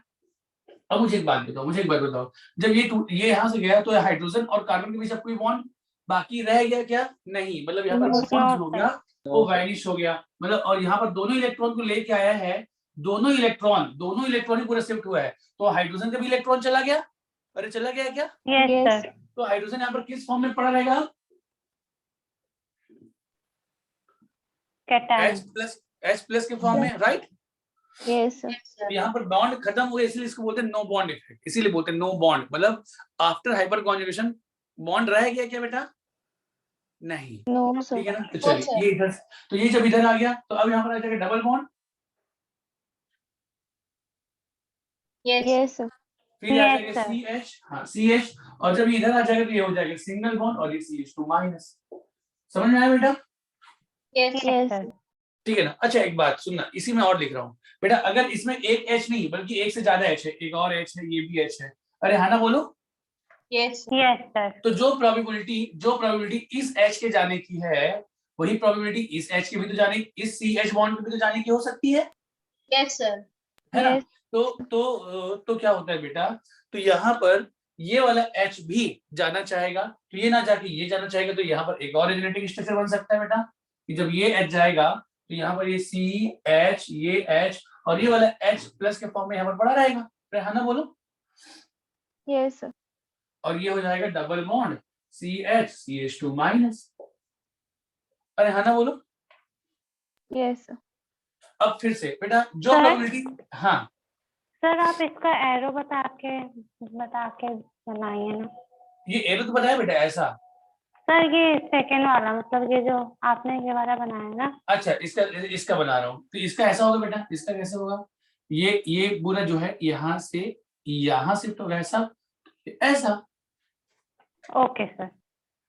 Speaker 1: अब मुझे एक बात बताओ, जब ये यहाँ से गया तो हाइड्रोजन और कार्बन के बीच अब कोई बॉन्ड बाकी रह गया क्या? नहीं, मतलब यहाँ पर
Speaker 2: No,
Speaker 1: बॉन्ड जो हो
Speaker 2: sir.
Speaker 1: गया वो वैनिश हो गया, मतलब। और यहाँ पर दोनों इलेक्ट्रॉन को लेके आया है, दोनों इलेक्ट्रॉन ही पूरा शिफ्ट हुआ है। तो हाइड्रोजन का भी इलेक्ट्रॉन चला गया। अरे चला गया क्या?
Speaker 2: Yes sir.
Speaker 1: तो हाइड्रोजन यहाँ पर किस फॉर्म में पड़ा रहेगा?
Speaker 2: कैटायन।
Speaker 1: H प्लस के फॉर्म में, राइट?
Speaker 2: यस
Speaker 1: तो यहाँ पर बॉन्ड खत्म हुए, इसलिए इसको बोलते हैं नो बॉन्ड इफेक्ट। इसीलिए बोलते हैं नो बॉन्ड, मतलब आफ्टर हाइपर कॉन्जुगेशन बॉन्ड रह गया क्या बेटा? नहीं।
Speaker 2: No sir.
Speaker 1: ठीक है ना? तो चलिए ये इधर, तो ये जब इधर आ गया तो अब यहाँ पर आ जाएगा डबल बॉन्ड,
Speaker 2: यस सर।
Speaker 1: फिर आ
Speaker 2: Yes,
Speaker 1: जाएगा
Speaker 2: sir.
Speaker 1: CH, हाँ CH, और जब इधर आ जाएगा तो ये हो जाएगा सिंगल बॉन्ड और ये CH2 माइनस। समझ में आया बेटा?
Speaker 2: Yes sir.
Speaker 1: ठीक है ना? अच्छा एक बात सुनना, इसी में और लिख रहा हूँ बेटा, अगर इसमें एक H नहीं बल्कि एक से ज्यादा H है, एक और H है, ये भी H है, अरे हाँ ना बोलो,
Speaker 2: यस सर।
Speaker 1: तो जो प्रोबेबिलिटी इस H के जाने की है, वही प्रोबेबिलिटी इस H के भी तो जाने, इस CH बॉन्ड के भी तो जाने की हो सकती है।
Speaker 3: Yes sir.
Speaker 1: है ना?
Speaker 2: Yes.
Speaker 1: तो क्या होता है बेटा, तो यहाँ पर ये वाला H भी जाना चाहेगा, तो ये ना जाके ये जाना चाहेगा, तो यहाँ पर एक और जेनेटिक स्ट्रक्चर बन सकता है बेटा, कि जब ये H जाएगा तो यहाँ पर ये CH, ये H और ये वाला H प्लस के फॉर्म में यहाँ पर पड़ा रहेगा। है ना बोलो?
Speaker 2: Yes sir.
Speaker 1: और ये हो जाएगा double bond CH CH2 minus. अरे हाँ ना बोलो?
Speaker 2: Yes sir.
Speaker 1: अब फिर से बेटा जो
Speaker 2: सर?
Speaker 1: प्रोबेबिलिटी, हाँ
Speaker 2: सर आप इसका एरो बता के बनाइए ना।
Speaker 1: ये एरो तो बताया बेटा ऐसा।
Speaker 2: सर ये सेकंड वाला, मतलब ये जो आपने ये वाला बनाया ना।
Speaker 1: अच्छा इसका बना रहा हूँ, तो इसका ऐसा होगा बेटा, इसका कैसे होगा, ये पूरा जो है यहाँ से यहाँ शिफ्ट होगा ऐसा, ऐसा,
Speaker 2: ओके सर।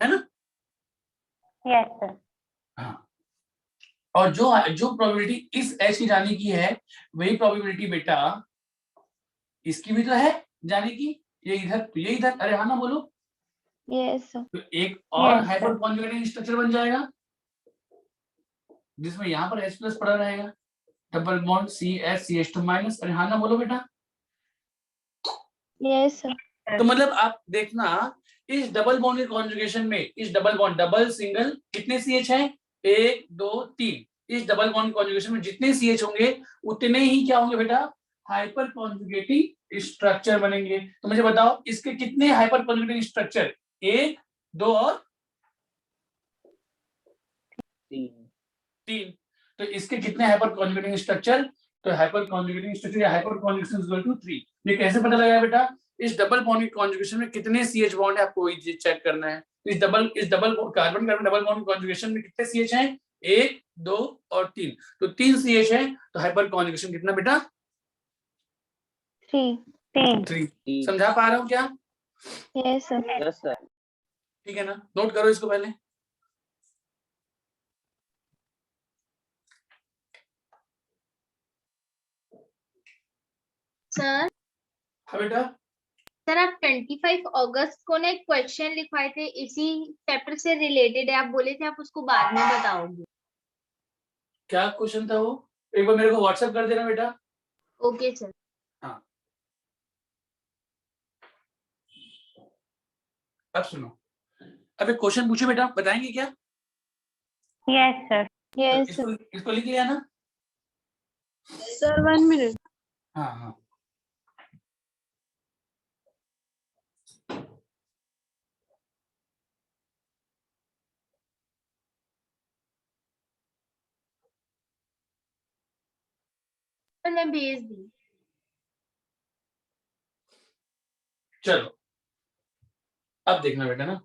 Speaker 1: है ना?
Speaker 2: Yes sir.
Speaker 1: हाँ, और जो प्रोबेबिलिटी इस H की जाने की है, वही प्रोबेबिलिटी बेटा इसकी भी तो है जाने की, ये इधर तो ये इधर। अरे हाँ ना बोलो?
Speaker 2: Yes sir.
Speaker 1: तो एक और
Speaker 2: Yes,
Speaker 1: hyper
Speaker 2: sir.
Speaker 1: Conjugating structure बन जाएगा, जिसमें यहाँ पर H प्लस पड़ा रहेगा, double bond CH CH2 minus. अरे हाँ ना बोलो बेटा?
Speaker 2: Yes sir.
Speaker 1: तो मतलब आप देखना, इस डबल बॉन्ड के कॉन्जुगेशन में, इस डबल बॉन्ड डबल सिंगल कितने CH हैं, 1 2 3, इस डबल बॉन्ड कॉन्जुगेशन में जितने CH होंगे उतने ही क्या होंगे बेटा, हाइपर कॉन्जुगेटिंग स्ट्रक्चर बनेंगे। तो मुझे बताओ इसके कितने हाइपर कॉन्जुगेटिंग स्ट्रक्चर, 1 2 और 3, तो इसके कितने हाइपर कॉन्जुगेटिंग स्ट्रक्चर, तो हाइपर कॉन्जुगेटिंग स्ट्रक्चर या हाइपर कॉन्जुगेशन इक्वल टू 3। ये कैसे पता लगाया बेटा, इस डबल बॉन्ड की कॉन्जुगेशन में कितने CH बॉन्ड है आपको ये चेक करना है। तो इस double carbon carbon double bond conjugation में कितने CH हैं, 1 2 और 3, तो 3 CH है, तो हाइपर कॉन्जुगेशन कितना बेटा, 3। समझा पा रहा हूँ क्या?
Speaker 2: Yes sir.
Speaker 4: Yes, sir.
Speaker 1: ठीक है ना? नोट करो इसको पहले।
Speaker 3: सर
Speaker 1: हाँ बेटा,
Speaker 3: सर आप 25 अगस्त को ना एक क्वेश्चन लिखवाए थे, इसी चैप्टर से रिलेटेड है, आप बोले थे आप उसको बाद में बताओगे।
Speaker 1: क्या क्वेश्चन था वो, एक बार मेरे को व्हाट्सएप कर देना बेटा।
Speaker 3: Okay sir.
Speaker 1: हाँ अब सुनो, अब एक क्वेश्चन पूछे बेटा, बताएंगे क्या?
Speaker 2: Yes sir.
Speaker 3: Yes,
Speaker 1: इसको लिख लिया ना?
Speaker 3: sir. 1 minute.
Speaker 1: हाँ हाँ
Speaker 3: सर मैं भेज दी।
Speaker 1: चलो अब देखना बेटा ना,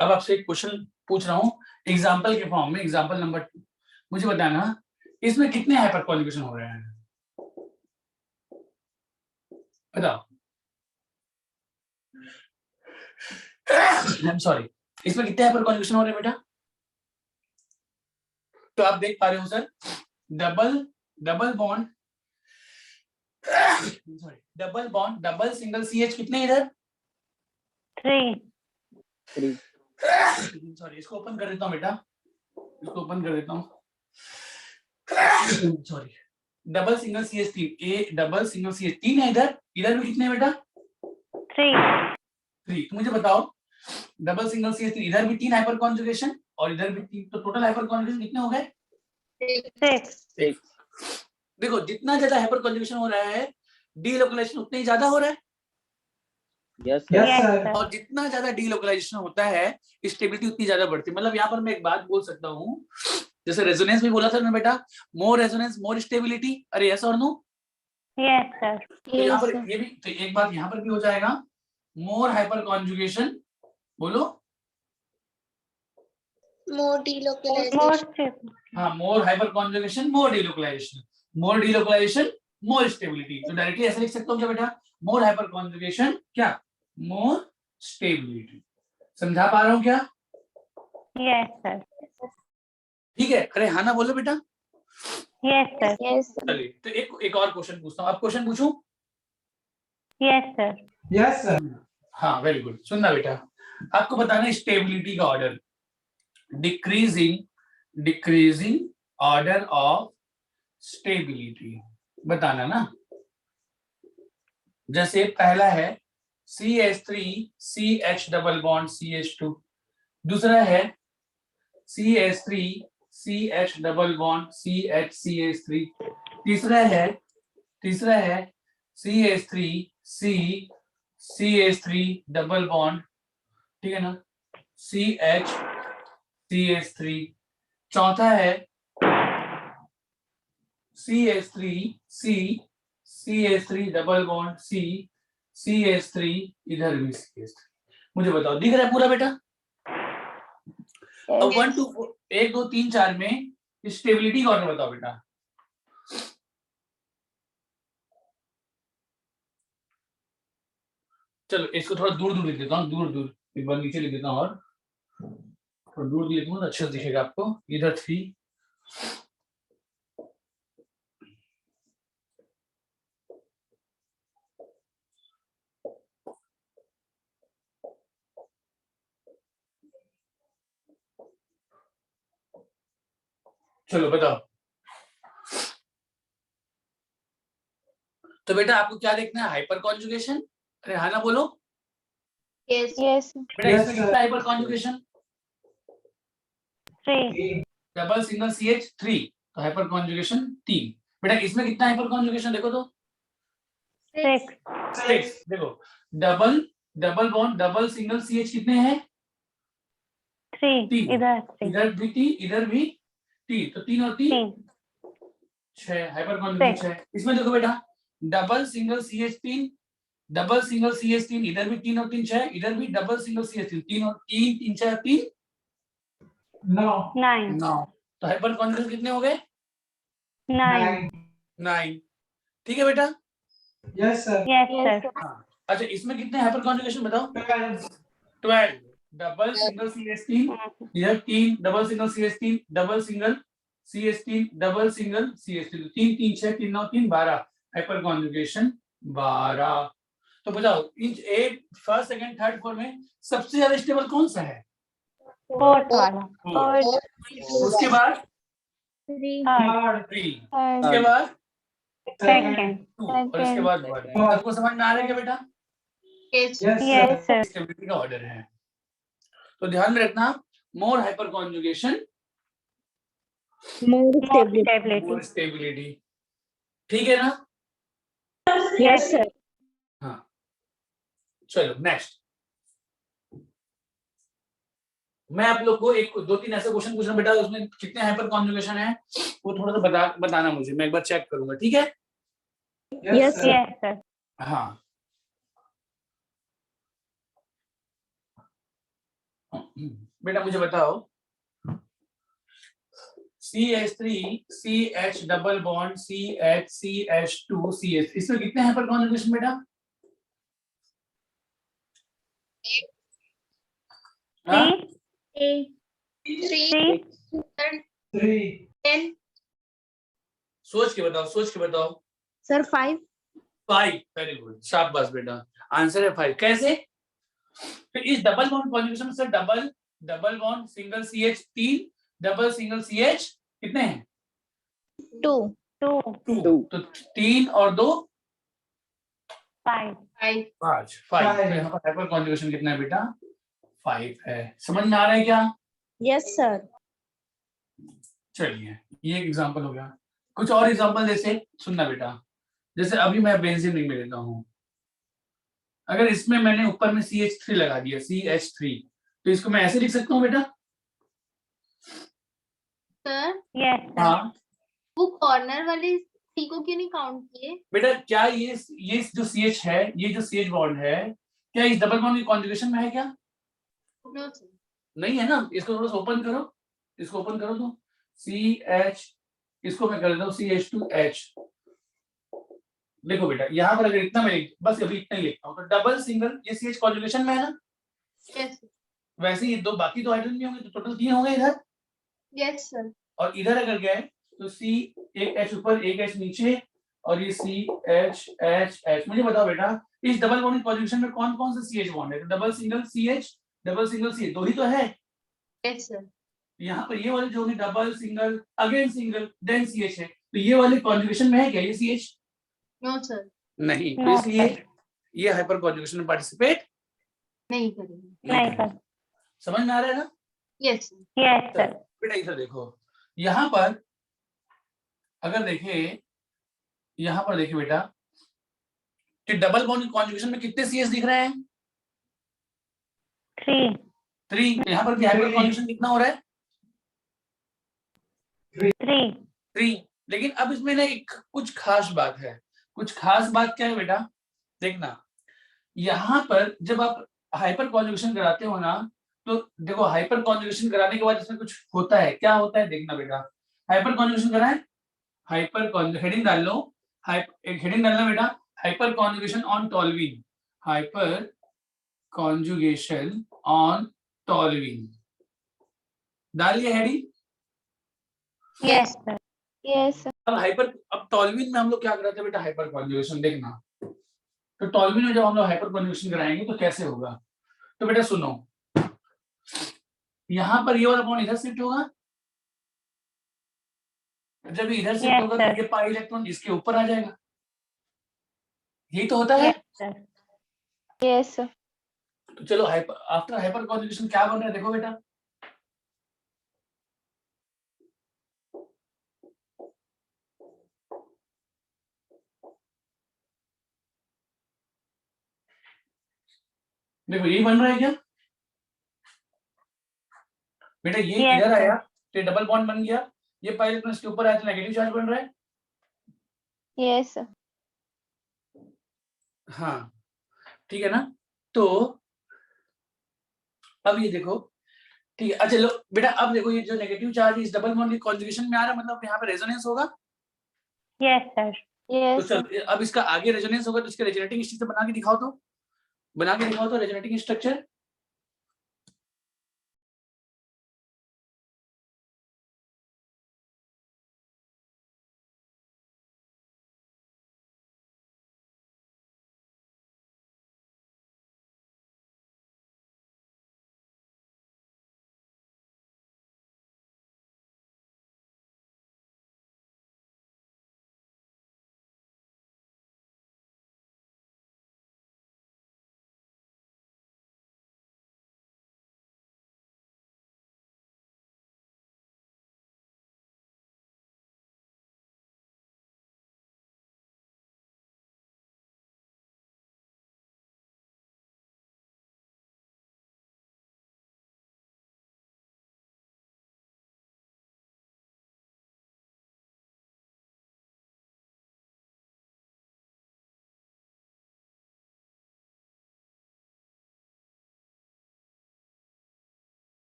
Speaker 1: अब आपसे एक क्वेश्चन पूछ रहा हूँ एग्जाम्पल के फॉर्म में, एग्जाम्पल नंबर 2। मुझे बताना इसमें कितने हाइपर कॉन्जुगेशन हो रहे हैं, बताओ। सॉरी, इसमें कितने हाइपर कॉन्जुगेशन हो रहे हैं बेटा? तो आप देख पा रहे हो sir, double bond sorry double bond double single CH कितने इधर?
Speaker 2: 3।
Speaker 4: 3
Speaker 1: सॉरी, इसको ओपन कर देता हूँ बेटा, इसको ओपन कर देता हूँ। Sorry, double single CH 3, A double single CH 3 है इधर, इधर भी कितने बेटा?
Speaker 2: 3।
Speaker 1: 3। तो मुझे बताओ डबल सिंगल CH 3 इधर भी 3 हाइपर कॉन्जुगेशन और इधर भी 3, तो टोटल हाइपर कॉन्जुगेशन कितने हो गए?
Speaker 2: 6।
Speaker 1: देखो जितना ज्यादा हाइपर कॉन्जुगेशन हो रहा है डीलोकलाइजेशन उतना ही ज्यादा हो रहा है,
Speaker 4: यस
Speaker 2: यस
Speaker 4: सर
Speaker 2: सर।
Speaker 1: और जितना ज्यादा डीलोकलाइजेशन होता है स्टेबिलिटी उतनी ज्यादा बढ़ती है। मतलब यहाँ पर मैं एक बात बोल सकता हूँ, जैसे रेजोनेंस में बोला था ना बेटा, मोर रेजोनेंस मोर स्टेबिलिटी, अरे यस और नो?
Speaker 2: Yes sir.
Speaker 1: तो यहाँ पर ये भी, तो एक बात यहाँ पर भी हो जाएगा, मोर हाइपर कॉन्जुगेशन, बोलो
Speaker 3: More delocalization.
Speaker 1: हाँ, मोर हाइपर कॉन्जुगेशन मोर डीलोकलाइजेशन, मोर डीलोकलाइजेशन मोर स्टेबिलिटी। तो डायरेक्टली ऐसे लिख सकता हूँ क्या बेटा, मोर हाइपर कॉन्जुगेशन क्या, मोर स्टेबिलिटी। समझा पा रहा हूँ क्या?
Speaker 2: Yes sir.
Speaker 1: ठीक है, अरे हाँ ना बोलो बेटा।
Speaker 2: Yes sir.
Speaker 3: Yes.
Speaker 1: चलिए तो एक और क्वेश्चन पूछता हूँ, आप क्वेश्चन पूछूं?
Speaker 2: Yes sir.
Speaker 5: Yes sir.
Speaker 1: हाँ वेरी गुड, सुनना बेटा, आपको बताना है स्टेबिलिटी का order, decreasing order of stability बताना ना। जैसे पहला है CH3 CH double bond CH2, दूसरा है CH3 CH double bond CH3, तीसरा है CH3 CH3 डबल बॉन्ड, ठीक है ना, CH3, चौथा है CH3 डबल बॉन्ड CH3, इधर भी CH3। मुझे बताओ दिख रहा है पूरा बेटा? अब 1 2 1 2 3 4 में स्टेबिलिटी का ऑर्डर बताओ बेटा। चलो इसको थोड़ा दूर दूर लिख देता हूँ, दूर एक बार नीचे लिख देता हूँ, और थोड़ा दूर लिखूंगा तो अच्छा दिखेगा आपको। इधर 3, चलो बताओ। तो बेटा आपको क्या देखना है, हाइपर कॉन्जुगेशन, अरे हाँ ना बोलो
Speaker 3: Yes.
Speaker 2: यस
Speaker 1: बेटा।
Speaker 5: Yes,
Speaker 1: इसमें
Speaker 5: sir.
Speaker 1: कितना hyper conjugation?
Speaker 2: 3।
Speaker 1: Double single CH 3, तो हाइपर कॉन्जुगेशन 3। बेटा इसमें कितना हाइपर कॉन्जुगेशन देखो तो?
Speaker 2: 6।
Speaker 1: 6। देखो double bond double single CH कितने हैं?
Speaker 2: 3।
Speaker 1: 3।
Speaker 2: इधर 3।
Speaker 1: इधर भी 3, इधर भी 3, तो 3 और 3
Speaker 2: 3।
Speaker 1: 6, हाइपर कॉन्जुगेशन 6। इसमें देखो बेटा double single CH 3 double single CH 3, इधर भी 3 और 3 6, इधर भी डबल सिंगल CH 3 3 और 3 3 6 3
Speaker 5: 9
Speaker 2: 9।
Speaker 1: तो हाइपर कॉन्जुगेशन कितने हो गए?
Speaker 2: 9।
Speaker 1: 9। ठीक है बेटा?
Speaker 5: Yes sir.
Speaker 2: Yes sir.
Speaker 1: हाँ, अच्छा इसमें कितने हाइपर कॉन्जुगेशन बताओ? 12। डबल सिंगल CH 3, इधर 3 double single CH 3 double single CH 3 double single CH 3, 3 3 6 3 9 3 12, hyper conjugation 12। तो बताओ इन एक फर्स्ट सेकंड थर्ड फोर्थ में सबसे ज्यादा स्टेबल कौन सा है?
Speaker 2: 4th वाला।
Speaker 1: उसके बाद
Speaker 3: Three.
Speaker 2: थर्ड।
Speaker 1: 3,
Speaker 3: Third.
Speaker 1: उसके बाद
Speaker 2: Second.
Speaker 1: टू और इसके बाद वन।
Speaker 4: Second.
Speaker 1: सबको समझ में आ रहा है क्या बेटा?
Speaker 3: Yes.
Speaker 5: Yes,
Speaker 2: Yes, sir.
Speaker 1: Stability का ऑर्डर है, तो ध्यान में रखना, more hyperconjugation
Speaker 2: More stability.
Speaker 1: More stability, ठीक है ना?
Speaker 2: Yes, sir.
Speaker 1: हाँ, चलो नेक्स्ट। मैं आप लोग को एक दो तीन ऐसे क्वेश्चन पूछ रहा हूं बेटा, उसमें कितने हाइपर कॉन्जुगेशन है वो थोड़ा सा बताना मुझे, मैं एक बार चेक करूंगा, ठीक है?
Speaker 5: yes, sir.
Speaker 2: Yes, sir.
Speaker 1: हाँ, बेटा मुझे बताओ, CH3 CH double bond CH CH2 CH, इसमें कितने हाइपर कॉन्जुगेशन बेटा? हाँ?
Speaker 2: Three.
Speaker 5: 3.
Speaker 3: 10.
Speaker 1: सोच के बताओ।
Speaker 3: Sir, 5.
Speaker 1: 5, वेरी गुड, शाबाश बेटा, आंसर है 5। कैसे? तो इस डबल बॉन्ड कॉन्जुगेशन में sir double bond single CH 3, double single CH कितने हैं?
Speaker 2: 2.
Speaker 1: 2, तो 3 और 2
Speaker 2: 5.
Speaker 3: 5.
Speaker 1: 5,
Speaker 5: Five.
Speaker 1: तो यहाँ पर हाइपर कॉन्जुगेशन कितना है बेटा? 5 है। समझ में आ रहा है क्या?
Speaker 2: Yes, sir.
Speaker 1: चलिए, ये एक एग्जांपल हो गया। कुछ और एग्जांपल जैसे सुनना बेटा, जैसे अभी मैं बेंजीन रिंग में लेता हूँ, अगर इसमें मैंने ऊपर में CH3 लगा दिया, CH3, तो इसको मैं ऐसे लिख सकता हूँ बेटा?
Speaker 3: Sir,
Speaker 2: Yes, sir.
Speaker 1: हाँ
Speaker 3: वो कॉर्नर वाले सी को क्यों नहीं काउंट किए?
Speaker 1: बेटा, क्या ये जो CH है, ये जो CH बॉन्ड है, क्या इस डबल बॉन्ड की कॉन्जुगेशन में है क्या?
Speaker 3: No, sir.
Speaker 1: नहीं है ना। इसको थोड़ा सा ओपन करो, इसको ओपन करो तो CH, इसको मैं कर देता हूँ CH2H। देखो बेटा, यहाँ पर अगर इतना मैं बस अभी इतना ही लिखता हूँ, तो डबल सिंगल ये CH कॉन्जुगेशन में है ना,
Speaker 3: Yes, sir.
Speaker 1: वैसे ही दो बाकी तो हाइड्रोजन नहीं होंगे, तो टोटल 3 होंगे इधर,
Speaker 3: Yes, sir.
Speaker 1: और इधर अगर गए तो C, एक H ऊपर एक H नीचे, और ये CH मुझे बताओ बेटा, इस डबल बॉन्ड कॉन्जुगेशन में कौन कौन सा CH बॉन्ड है? तो डबल सिंगल CH, दो ही तो है।
Speaker 3: Yes, sir.
Speaker 1: यहाँ पर ये वाले जो है double single again single then CH है, तो ये वाले कॉन्जुगेशन में है क्या ये CH?
Speaker 3: No, sir.
Speaker 1: नहीं, तो
Speaker 2: No,
Speaker 1: इसलिए
Speaker 2: sir.
Speaker 1: ये हाइपर कॉन्जुगेशन में पार्टिसिपेट
Speaker 3: नहीं करेंगे.
Speaker 2: नहीं, sir.
Speaker 1: समझ में आ रहा है ना?
Speaker 3: Yes, sir.
Speaker 2: Yes, sir.
Speaker 1: बेटा इधर देखो, यहाँ पर अगर देखें, यहाँ पर देखिए बेटा कि डबल बॉन्ड की कॉन्जुगेशन में कितने CH दिख रहे हैं?
Speaker 2: 3.
Speaker 1: 3। तो यहाँ पर भी हाइपर कॉन्जुगेशन कितना हो रहा है?
Speaker 2: 3.
Speaker 1: 3। लेकिन अब इसमें ना एक कुछ खास बात है। कुछ खास बात क्या है बेटा? देखना, यहाँ पर जब आप हाइपर कॉन्जुगेशन कराते हो ना, तो देखो हाइपर कॉन्जुगेशन कराने के बाद इसमें कुछ होता है, क्या होता है देखना बेटा। हाइपर कॉन्जुगेशन कराएं, हेडिंग डाल लो, एक हेडिंग डालना बेटा, hyperconjugation on toluene, hyperconjugation on toluene, डालिए heading.
Speaker 2: Yes, sir. Yes, sir.
Speaker 1: अब टॉल्यूइन में हम लोग क्या कराते हैं बेटा? Hyperconjugation. देखना, तो टॉल्यूइन में जब हम लोग हाइपर कॉन्जुगेशन कराएंगे तो कैसे होगा? तो बेटा सुनो, यहाँ पर ये वाला बॉन्ड इधर शिफ्ट होगा, जब इधर शिफ्ट
Speaker 2: Yes,
Speaker 1: होगा
Speaker 2: sir.
Speaker 1: तो ये पाई इलेक्ट्रॉन इसके ऊपर आ जाएगा, यही तो होता है।
Speaker 2: Yes, sir. Yes, sir.
Speaker 1: तो चलो आफ्टर हाइपर कॉन्जुगेशन क्या बन रहा है देखो बेटा, देखो यही बन रहा है क्या बेटा? ये
Speaker 2: Yes,
Speaker 1: इधर
Speaker 2: sir.
Speaker 1: आया तो डबल बॉन्ड बन गया, ये पाई इलेक्ट्रॉन इसके ऊपर आया तो नेगेटिव चार्ज बन रहा है।
Speaker 2: Yes, sir.
Speaker 1: हाँ, ठीक है ना? तो अब ये देखो, ठीक है, अच्छा लो बेटा, अब देखो ये जो नेगेटिव चार्ज इस डबल बॉन्ड की कॉन्जुगेशन में आ रहा है, मतलब यहाँ पे रेजोनेंस होगा।
Speaker 2: Yes, sir.
Speaker 1: तो
Speaker 2: Yes, sir.
Speaker 1: चल अब इसका आगे रेजोनेंस होगा, तो इसके रेजोनेटिंग स्ट्रक्चर बना के दिखाओ तो रेजोनेटिंग स्ट्रक्चर।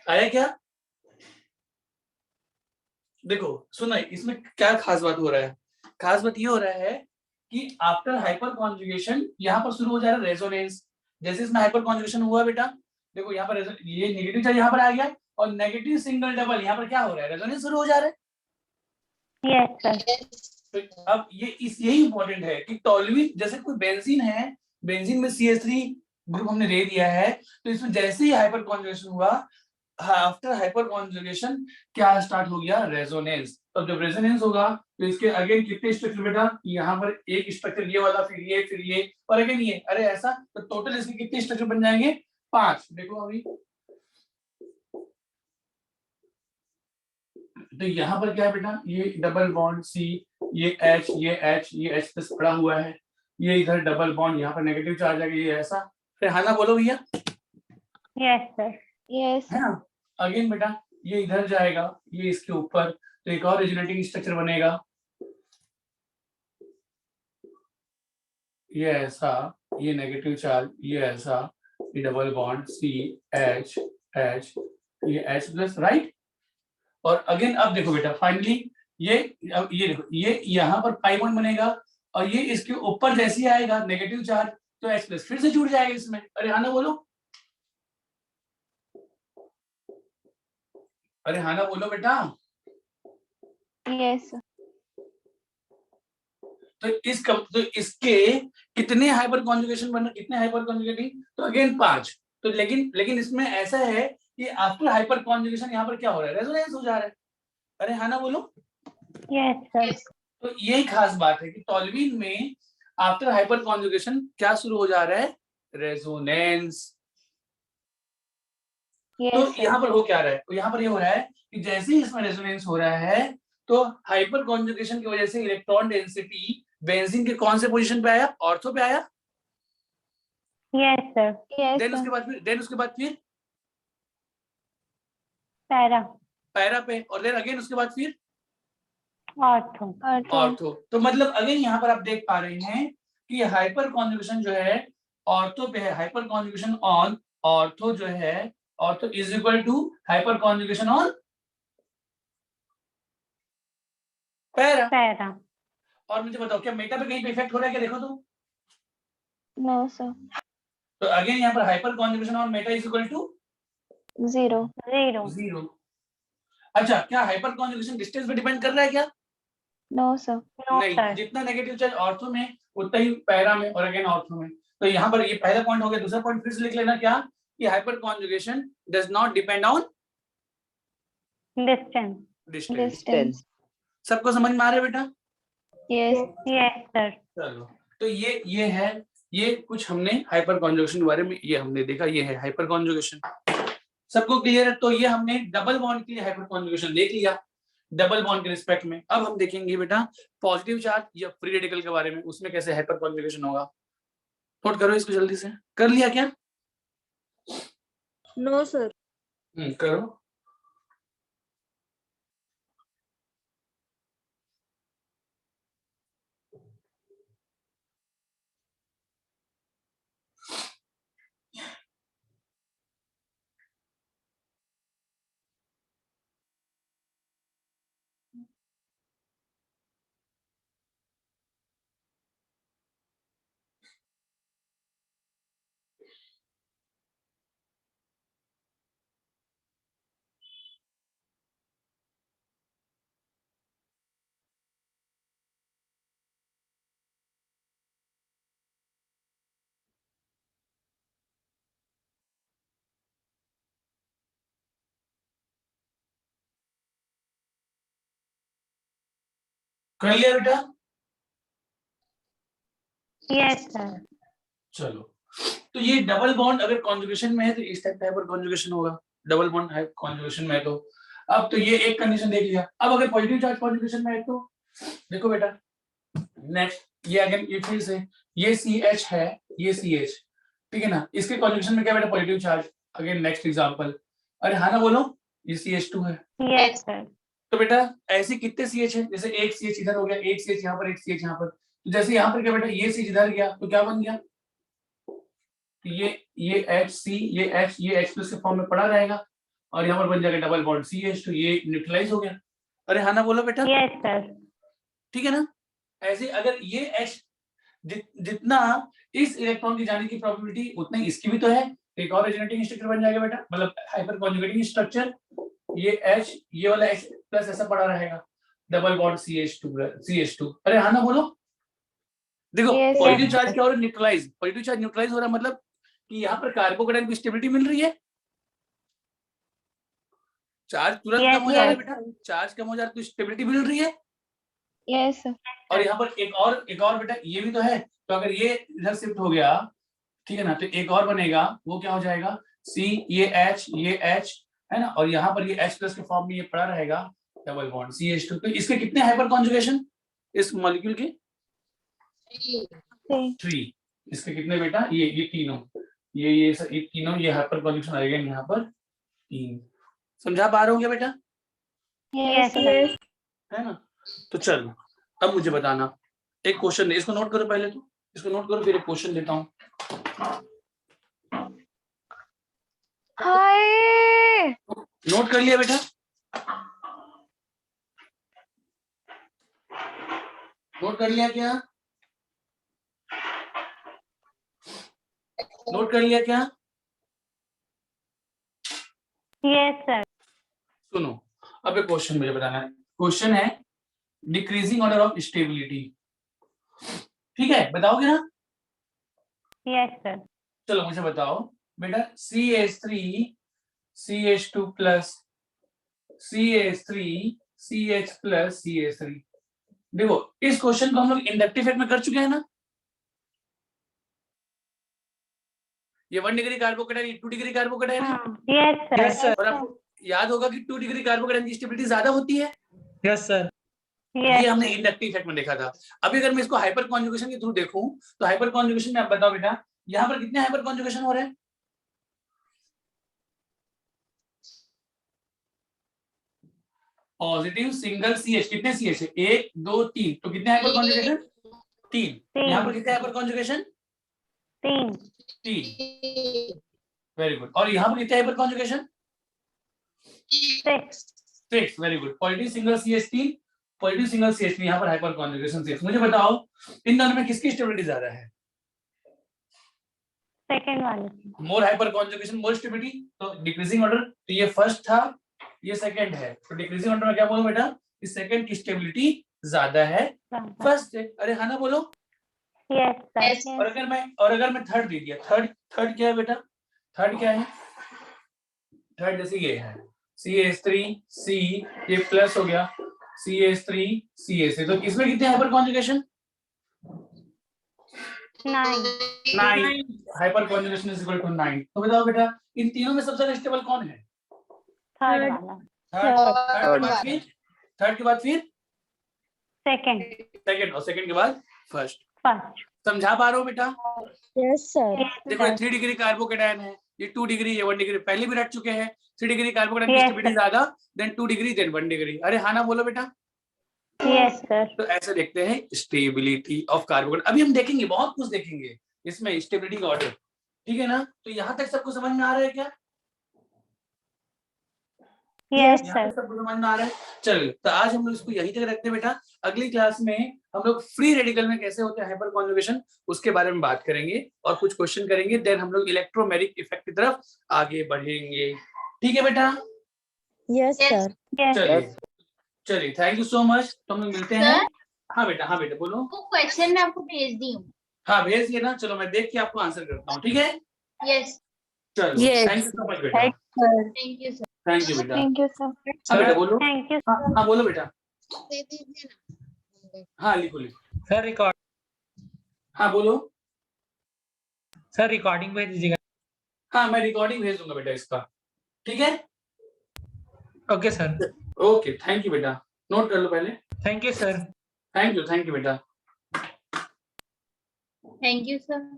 Speaker 1: आया क्या? देखो सुनो, इसमें क्या खास बात हो रहा है? खास बात ये हो रहा है कि आफ्टर हाइपर कॉन्जुगेशन यहाँ पर शुरू हो जा रहा है रेजोनेंस। जैसे इसमें हाइपर कॉन्जुगेशन हुआ बेटा, देखो यहाँ पर ये नेगेटिव चार्ज यहाँ पर आ गया और नेगेटिव सिंगल डबल यहाँ पर क्या हो रहा है? रेजोनेंस शुरू हो जा रहा है।
Speaker 2: Yes sir.
Speaker 1: तो अब यही इंपॉर्टेंट है कि टोल्यूइन, जैसे कोई बेंजीन है, बेंजीन में CH3 ग्रुप हमने दे दिया है, तो इसमें जैसे ही हाइपर कॉन्जुगेशन हुआ, आफ्टर हाइपर कॉन्जुगेशन क्या स्टार्ट हो गया? रेजोनेंस। तो जब रेजोनेंस होगा तो इसके अगेन कितने स्ट्रक्चर बेटा? यहाँ पर एक स्ट्रक्चर ये वाला, फिर ये और अगेन ये, अरे ऐसा, तो टोटल इसके कितने स्ट्रक्चर बन जाएंगे? 5। देखो अभी, तो यहाँ पर क्या है बेटा? ये डबल बॉन्ड C, ये H, ये H प्लस पड़ा हुआ है, ये इधर डबल बॉन्ड, यहाँ पर नेगेटिव चार्ज आ गया, ये ऐसा। फिर हाँ ना बोलो भैया?
Speaker 2: Yes sir.
Speaker 3: यस
Speaker 1: है ना? अगेन बेटा ये इधर जाएगा, ये इसके ऊपर, तो एक और रेजोनेटिंग स्ट्रक्चर बनेगा, ये ऐसा, ये नेगेटिव चार्ज, ये ऐसा, ये double bond C H H, ये H प्लस, राइट। और अगेन अब देखो बेटा, फाइनली ये, अब ये देखो, ये यहाँ पर पाई बॉन्ड बनेगा और ये इसके ऊपर जैसे ही आएगा नेगेटिव चार्ज, तो H प्लस फिर से जुड़ जाएगा इसमें। अरे हाँ ना बोलो, अरे हाँ ना बोलो बेटा।
Speaker 3: यस
Speaker 1: तो इसके कितने हाइपर कॉन्जुगेशन बन, कितने हाइपर कॉन्जुगेटिंग? तो अगेन 5। तो लेकिन इसमें ऐसा है कि आफ्टर हाइपर कॉन्जुगेशन यहाँ पर क्या हो रहा है? रेजोनेंस हो जा रहा है। अरे हाँ ना बोलो।
Speaker 2: Yes sir.
Speaker 1: तो यही खास बात है कि टोल्यूइन में आफ्टर हाइपर कॉन्जुगेशन क्या शुरू हो जा रहा है? रेजोनेंस। तो यहाँ पर हो क्या रहा है? तो यहाँ पर ये हो रहा है कि जैसे ही इसमें रेजोनेंस हो रहा है, तो हाइपर कॉन्जुगेशन की वजह से इलेक्ट्रॉन डेंसिटी बेंजीन के कौन से पोजीशन पे आया? ऑर्थो पे आया।
Speaker 2: Yes sir.
Speaker 1: देन उसके बाद फिर
Speaker 2: पैरा।
Speaker 1: पैरा पे, और देन अगेन उसके बाद फिर
Speaker 2: ऑर्थो।
Speaker 1: ऑर्थो। तो मतलब अगेन यहाँ पर आप देख पा रहे हैं कि हाइपर कॉन्जुगेशन जो है ऑर्थो पे है। हाइपर कॉन्जुगेशन ऑन ऑर्थो जो है, ortho is equal to hyperconjugation on para.
Speaker 2: Para.
Speaker 1: और मुझे बताओ, क्या मेटा पे कहीं पे इफेक्ट हो रहा है क्या? देखो तो।
Speaker 3: नो सर
Speaker 1: तो अगेन यहाँ पर hyperconjugation on meta is equal to
Speaker 3: 0
Speaker 1: 0। अच्छा, क्या हाइपर कॉन्जुगेशन डिस्टेंस पे डिपेंड कर रहा है क्या?
Speaker 3: नो सर
Speaker 2: नो
Speaker 1: नहीं,
Speaker 2: सर।
Speaker 1: जितना नेगेटिव चार्ज ऑर्थो में उतना ही पैरा में और अगेन ऑर्थो में। तो यहाँ पर ये पहला पॉइंट हो गया। दूसरा पॉइंट फिर से लिख लेना, क्या कि hyper conjugation does not depend on
Speaker 2: distance.
Speaker 3: Distance
Speaker 1: सबको समझ में आ रहा है बेटा?
Speaker 3: Yes
Speaker 2: yes sir.
Speaker 1: चलो, तो ये है, ये कुछ हमने हाइपर कॉन्जुगेशन के बारे में ये हमने देखा, ये है हाइपर कॉन्जुगेशन। सबको क्लियर है? तो ये हमने डबल बॉन्ड के लिए हाइपर कॉन्जुगेशन देख लिया, डबल बॉन्ड के रिस्पेक्ट में। अब हम देखेंगे बेटा पॉजिटिव चार्ज या फ्री रेडिकल के बारे में, उसमें कैसे हाइपर कॉन्जुगेशन होगा। नोट करो इसको जल्दी से। कर लिया क्या?
Speaker 3: नो सर
Speaker 1: करो। कर लिया बेटा?
Speaker 2: Yes sir.
Speaker 1: चलो, तो ये डबल बॉन्ड अगर कॉन्जुगेशन में है तो इस टाइप का हाइपर कॉन्जुगेशन होगा। डबल बॉन्ड है कॉन्जुगेशन में है तो। अब तो ये एक कंडीशन देख लिया। अब अगर पॉजिटिव चार्ज कॉन्जुगेशन में है तो देखो बेटा, नेक्स्ट ये अगेन ये फिर से ये CH है, ये CH, ठीक है ना? इसके कॉन्जुगेशन में क्या बेटा? Positive charge. Again next example, अरे हाँ ना बोलो, ये CH2 है।
Speaker 2: Yes sir.
Speaker 1: तो बेटा ऐसे कितने CH है? जैसे एक CH इधर हो गया, एक CH यहाँ पर, एक CH यहाँ पर। तो जैसे यहाँ पर क्या बेटा, ये CH इधर गया तो क्या बन गया? ये HC, ये H प्लस के फॉर्म में पड़ा रहेगा और यहाँ पर बन जाएगा डबल बॉन्ड CH2, ये न्यूट्रलाइज हो गया। अरे हाँ ना बोलो बेटा,
Speaker 2: यस सर।
Speaker 1: ठीक है ना। ऐसे अगर ये H जितना इस इलेक्ट्रॉन की जाने की प्रोबेबिलिटी उतना ही इसकी भी तो है, एक और रेजोनेटिंग स्ट्रक्चर बन जाएगा बेटा, मतलब हाइपर कॉन्जुगेटिंग स्ट्रक्चर। ये H, ये वाला H प्लस ऐसा पड़ा रहेगा, डबल बॉन्ड CH2। अरे हाँ ना बोलो, देखो
Speaker 2: Yes,
Speaker 1: पॉजिटिव
Speaker 2: yes.
Speaker 1: चार्ज क्या हो रहा है, न्यूट्रलाइज, पॉजिटिव चार्ज न्यूट्रलाइज हो रहा है, मतलब कि यहाँ पर कार्बोकेटाइन की स्टेबिलिटी मिल रही है, चार्ज तुरंत
Speaker 2: Yes,
Speaker 1: कम हो जा रहा है
Speaker 2: yes.
Speaker 1: बेटा, चार्ज कम हो जा रहा है तो स्टेबिलिटी मिल रही है।
Speaker 2: यस
Speaker 1: और यहाँ पर एक और बेटा ये भी तो है, तो अगर ये इधर शिफ्ट हो गया, ठीक है ना, तो एक और बनेगा, वो क्या हो जाएगा, C, ये H है ना, और यहाँ पर ये H प्लस के फॉर्म में ये पड़ा रहेगा, डबल बॉन्ड CH2। तो इसके कितने हाइपर कॉन्जुगेशन इस मॉलिक्यूल के? 3। इसके कितने बेटा, ये तीनों, ये तीनों, ये हाइपर कॉन्जुगेशन आएगा यहाँ पर 3। समझा पा रहे हो क्या बेटा?
Speaker 2: Yes yes.
Speaker 1: है ना। तो चलो अब मुझे बताना, एक क्वेश्चन इसको नोट करो, पहले तो इसको नोट करो, फिर एक क्वेश्चन देता हूँ।
Speaker 2: हाय
Speaker 1: नोट कर लिया बेटा? नोट कर लिया क्या? नोट कर लिया क्या?
Speaker 2: Yes sir.
Speaker 1: सुनो, अब एक क्वेश्चन मुझे बताना है। क्वेश्चन है डिक्रीजिंग ऑर्डर ऑफ स्टेबिलिटी, ठीक है, बताओगे ना?
Speaker 2: Yes sir.
Speaker 1: चलो मुझे बताओ बेटा, CH3 CH2 plus CH3 CH plus CH3। देखो इस क्वेश्चन को हम लोग इंडक्टिव इफेक्ट में कर चुके हैं ना, ये 1 डिग्री कार्बोकेटाइन, 2 डिग्री कार्बोकेटाइन है।
Speaker 2: Yes sir.
Speaker 1: और आपको याद होगा कि 2 डिग्री कार्बोकेटाइन की स्टेबिलिटी ज्यादा होती है।
Speaker 5: Yes sir.
Speaker 1: ये हमने इंडक्टिव इफेक्ट में देखा था। अभी अगर मैं इसको हाइपर कॉन्जुगेशन के थ्रू देखूं, तो हाइपर कॉन्जुगेशन में आप बताओ बेटा, यहाँ पर कितने हाइपर कॉन्जुगेशन हो रहे हैं? पॉजिटिव सिंगल CH, कितने CH है? 1 2 3, तो कितने हाइपर कॉन्जुगेशन? 3। यहाँ पर कितने हाइपर कॉन्जुगेशन? 3। Very good. और यहाँ पर कितने hyper conjugation? 6। Very good. Positive single CH 3, positive single CH, यहाँ पर हाइपर कॉन्जुगेशन 6। मुझे बताओ इन दोनों में किसकी स्टेबिलिटी ज्यादा है?
Speaker 2: सेकंड वाले।
Speaker 1: मोर हाइपर कॉन्जुगेशन मोर स्टेबिलिटी, तो डिक्रीजिंग ऑर्डर, तो ये फर्स्ट था, ये सेकंड है, तो डिक्रीजिंग ऑर्डर में क्या बोलो बेटा, इस सेकंड की स्टेबिलिटी ज्यादा है फर्स्ट से। अरे हाँ ना बोलो।
Speaker 2: Yes sir.
Speaker 1: और अगर मैं थर्ड दे दिया, थर्ड क्या है बेटा? थर्ड क्या है? थर्ड जैसे ये है CH3 C, ये प्लस हो गया CH3 CH3, तो इसमें कितने hyperconjugation? 9। Hyperconjugation is equal to 9। तो बताओ बेटा इन तीनों में सबसे ज्यादा स्टेबल कौन है?
Speaker 2: थर्ड वाला।
Speaker 1: थर्ड के बाद फिर
Speaker 2: सेकंड
Speaker 1: और सेकंड के बाद फर्स्ट।
Speaker 2: फर्स्ट।
Speaker 1: समझा पा रहे हो बेटा?
Speaker 2: Yes sir.
Speaker 1: देखो 3 डिग्री कार्बोकेटाइन है, ये 2 डिग्री, ये 1 डिग्री, पहले भी रट चुके हैं। 3 डिग्री कार्बोकेटाइन की स्टेबिलिटी ज्यादा, देन 2 डिग्री, देन 1 डिग्री। अरे हाँ ना बोलो बेटा।
Speaker 2: Yes sir.
Speaker 1: तो ऐसे देखते हैं स्टेबिलिटी ऑफ कार्बोकेटाइन। अभी हम देखेंगे, बहुत कुछ देखेंगे इसमें स्टेबिलिटी का ऑर्डर, ठीक है ना। तो यहाँ तक सबको समझ में आ रहा है क्या?
Speaker 2: यस
Speaker 1: यहाँ
Speaker 2: सर।
Speaker 1: तक सबको समझ में आ रहा है? चलिए तो आज हम लोग इसको यहीं तक रखते हैं बेटा। अगली क्लास में हम लोग फ्री रेडिकल में कैसे होते हैं हाइपर कॉन्जुगेशन, उसके बारे में बात करेंगे और कुछ क्वेश्चन करेंगे, देन हम लोग इलेक्ट्रोमेरिक इफेक्ट की तरफ आगे बढ़ेंगे। ठीक है बेटा?
Speaker 2: Yes sir.
Speaker 1: चलिए थैंक यू सो मच, तो हम लोग मिलते हैं। हाँ बेटा बोलो।
Speaker 3: वो क्वेश्चन मैं आपको भेज दी हूँ।
Speaker 1: हाँ भेज दिए ना, चलो मैं देख के आपको आंसर करता हूँ, ठीक है?
Speaker 3: यस।
Speaker 1: चलो थैंक यू सो मच बेटा।
Speaker 3: Thank you sir.
Speaker 1: Thank you बेटा।
Speaker 2: Thank you sir.
Speaker 1: हाँ बेटा बोलो।
Speaker 2: Thank you.
Speaker 1: हाँ बोलो बेटा।
Speaker 3: दे दीजिए ना।
Speaker 1: हाँ लिखो।
Speaker 5: सर रिकॉर्ड,
Speaker 1: हाँ बोलो।
Speaker 5: सर रिकॉर्डिंग भेज दीजिएगा।
Speaker 1: हाँ मैं रिकॉर्डिंग भेज दूंगा बेटा इसका, ठीक है?
Speaker 5: Okay sir.
Speaker 1: Okay thank you बेटा, नोट कर लो पहले।
Speaker 5: Thank you sir.
Speaker 1: Thank you बेटा।
Speaker 3: Thank you sir.